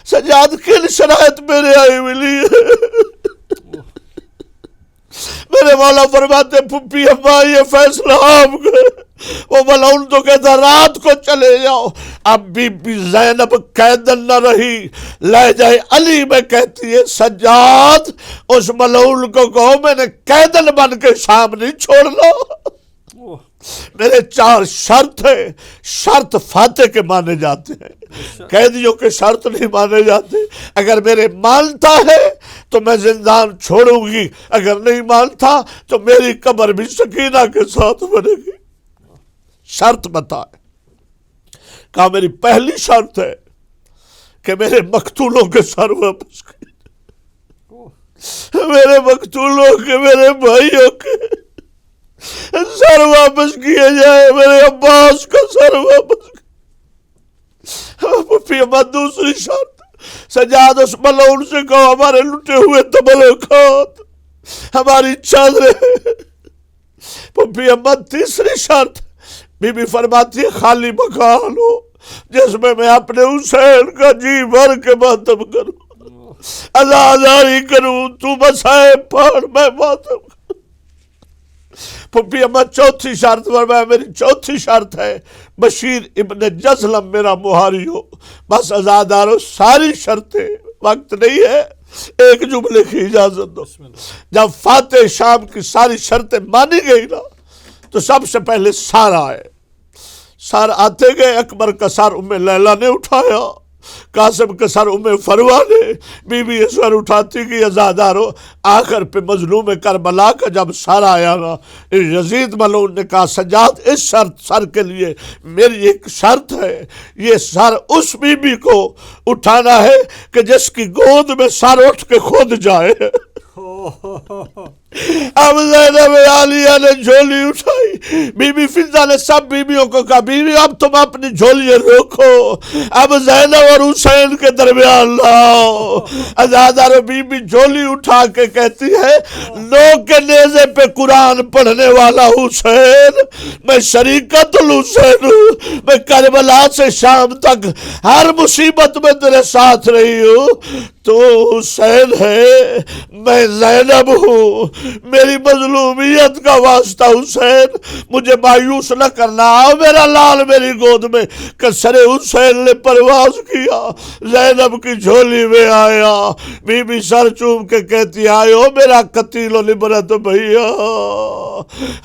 سجاد کن شرائط میں رہائی ملی ہے؟ میرے مولا فرماتے پھپھی اماں یہ فیصلہ آپ کا۔ وہ ملعون تو کہتا رات کو چلے جاؤ۔ اب بی بی زینب قیدن نہ رہی، لہجہ علی میں کہتی ہے سجاد اس ملعون کو کہو میں نے قیدن بن کے شام نہیں چھوڑنا۔ میرے 4 شرط ہے، شرط فاتح کے مانے جاتے ہیں، قیدیوں کے شرط نہیں مانے جاتے۔ اگر میرے مانتا ہے تو میں زندان چھوڑوں گی، اگر نہیں مانتا تو میری قبر بھی سکینہ کے ساتھ بنے گی۔ شرط بتائے، کہا میری پہلی شرط ہے کہ میرے مقتولوں کے سر واپس کیے، میرے مقتولوں کے، میرے بھائیوں کے سر واپس کیے جائے، میرے عباس کا سر واپس پھپھی اماں دوسری شرط، سجاد اس ملعون سے کہو ہمارے لٹے ہوئے تملکات، ہماری چادریں۔ پھپھی اماں تیسری شرط، بی بی فرماتی ہے خالی مکان ہو جس میں اپنے حسین کا جی بھر کے ماتم کروں، عزاداری کروں، تو مسائب پڑھ میں ماتم کروں۔ پھپھی اماں چوتھی شرط فرمایا میری چوتھی شرط ہے بشیر ابن جزلم میرا مہاری ہو۔ بس عزادارو ساری شرطیں، وقت نہیں ہے، ایک جملے کی اجازت دو۔ جب فاتح شام کی ساری شرطیں مانی گئی نا تو سب سے پہلے سار آئے۔ سار آتے گئے، اکبر کا سر ام لیلہ نے اٹھایا، قاسم کا سر ام فروہ نے، بی بی سر اٹھاتی گئی۔ عزادارو آخر پہ مظلوم کربلا کا جب سر آیا نا، یزید ملعون نے کہا سجاد اس شرط سر کے لیے میری ایک شرط ہے، یہ سر اس بی بی کو اٹھانا ہے کہ جس کی گود میں سر اٹھ کے خود جائے۔ اب زینب عالیہ نے جھولی اٹھائی، بی بی فضہ نے سب بیویوں کو کہا بیوی اب تم اپنی جھولی روکو، اب زینب اور حسین کے درمیان لاؤ۔ عزادار بی بی جھولی اٹھا کے کہتی ہے لوگ کے نیزے پہ قرآن پڑھنے والا حسین، میں شریکت الحسین ہوں، میں کربلا سے شام تک ہر مصیبت میں تیرے ساتھ رہی ہوں، تو حسین ہے میں زینب ہوں، میری مظلومیت کا واسطہ حسین، مجھے مایوس نہ کرنا، آؤ میرا لال میری گود میں۔ کسر حسین نے پرواز کیا، زینب کی جھولی میں آیا، بی بی سر چوم کے کہتی آئیو میرا قتیل و لبرت بھائیا،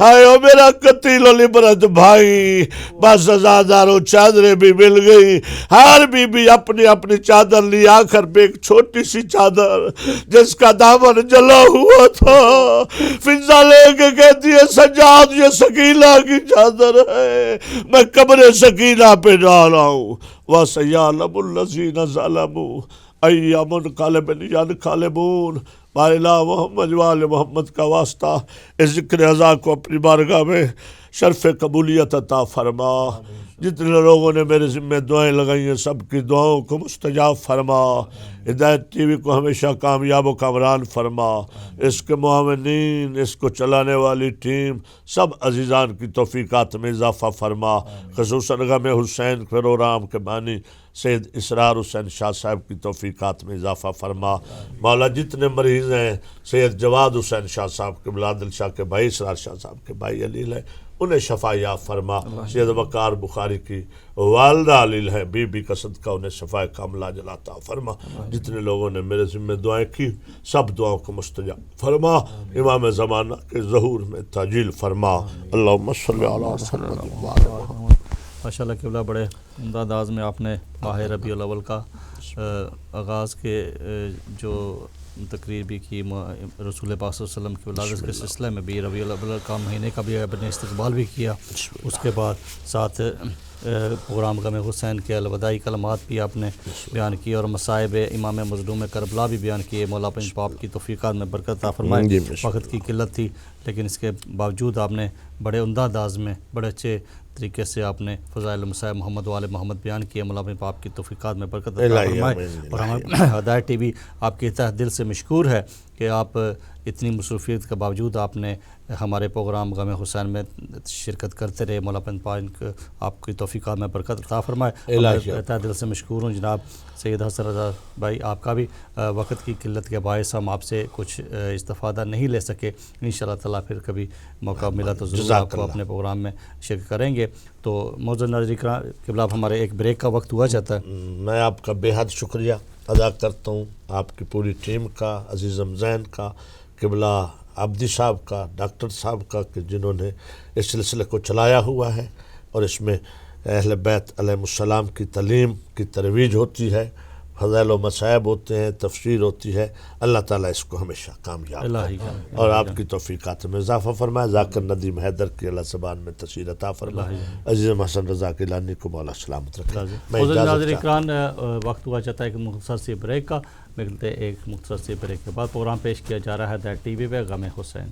آئیو میرا قتیل و لبرت بھائی۔ بس عزادارو چادریں بھی مل گئی، ہر بی بی اپنی اپنی چادر لی، آخر پہ ایک چھوٹی سی چادر جس کا دامن جلا ہوا تھا، فضہ لے کے کہتی ہے سجاد یہ سکینہ کی چادر ہے، میں قبر سکینہ پہ ڈالا ہوں۔ وَسَيَعْلَمُ الَّذِينَ ظَلَمُوا أَيَّ مُنْقَلَبٍ يَنْقَلِبُونَ۔ بارلا محمد وآل محمد کا واسطہ اس ذکر ازا کو اپنی بارگاہ میں شرف قبولیت عطا فرما۔ جتنے لوگوں نے میرے ذمہ دعائیں لگائی ہیں سب کی دعاؤں کو مستجاب فرما۔ ہدایت ٹی وی کو ہمیشہ کامیاب و کامران فرما۔ اس کے معاونین، اس کو چلانے والی ٹیم، سب عزیزان کی توفیقات میں اضافہ فرما، خصوصاً غم حسین پروگرام کے بانی سید اسرار حسین شاہ صاحب کی توفیقات میں اضافہ فرما۔ مولا جتنے مریض ہیں سید جواد حسین شاہ صاحب کے، بلادل شاہ کے بھائی، اسرار شاہ صاحب کے بھائی علیل ہے، انہیں شفا یاب فرما۔ سید وقار بخاری کی والدہ علیل ہے، بی بی کا صدقہ انہیں شفا کاملہ جلاتا فرما۔ جتنے لوگوں نے میرے ذمہ دعائیں کی سب دعاؤں کو مستجاب فرما۔ امام زمانہ کے ظہور میں تعجیل فرما۔ اللہم صلی علی محمد۔ ماشاءاللہ قبلہ بڑے عمدہ انداز میں آپ نے ماہ ربیع الاول کا آغاز کے جو تقریر بھی کی، رسول پاک صلی اللہ علیہ وسلم کی ولادت کے سلسلے میں بھی ربیع الاول کا مہینے کا بھی آپ نے استقبال بھی کیا، اس کے بعد ساتھ پروگرام غم حسین کے الوداعی کلمات بھی آپ نے بیان کیے اور مصائب امام مظلوم کربلا بھی بیان کیے. مولا اپنے پاک کی توفیقات میں برکت عطا فرمائے. وقت کی قلت تھی لیکن اس کے باوجود آپ نے بڑے عمدہ انداز میں بڑے اچھے طریقے سے آپ نے فضائل المصائب محمد وآل محمد بیان کیے. مولا اپنے پاک کی توفیقات میں برکت عطا فرمائے. اور ہمارے ہدایت ٹی وی آپ کے تہ دل سے مشکور ہے کہ آپ اتنی مصروفیت کے باوجود آپ نے ہمارے پروگرام غم حسین میں شرکت کرتے رہے. مولا اپنے پاک آپ کی توفیقات میں برکت عطا فرمائے. تہ دل سے مشکور ہوں جناب سید حسن رضا بھائی. آپ کا بھی وقت کی قلت کے باعث ہم آپ سے کچھ استفادہ نہیں لے سکے. انشاءاللہ تعالیٰ پھر کبھی موقع ملا تو ضرور آپ کو اپنے پروگرام میں شرکت کریں گے. تو معزز ناظرین قبلہ اب ہمارے ایک بریک کا وقت ہوا جاتا ہے. میں آپ کا بے حد شکریہ ادا کرتا ہوں، آپ کی پوری ٹیم کا، عزیز زین کا، قبلہ عابدی صاحب کا، ڈاکٹر صاحب کا، کہ جنہوں نے اس سلسلے کو چلایا ہوا ہے اور اس میں اہل بیت علیہ السلام کی تعلیم کی ترویج ہوتی ہے، فضائل و مصائب ہوتے ہیں، تفسیر ہوتی ہے. اللہ تعالیٰ اس کو ہمیشہ کامیاب اور آپ کی توفیقات میں اضافہ فرمائے. ذاکر ندیم حیدر کی اللہ زبان میں تشہیر عطا فرمائے. عزیز حسن رضا گیلانی کو مولا سلامت رکھے. ناظرین اکرام وقت ہوا چاہتا ہے کہ مختصر سی بریک کا. ملتے ایک مختصر سی بریک کے بعد پروگرام پیش کیا جا رہا ہے ہدایت ٹی وی پہ غم حسین.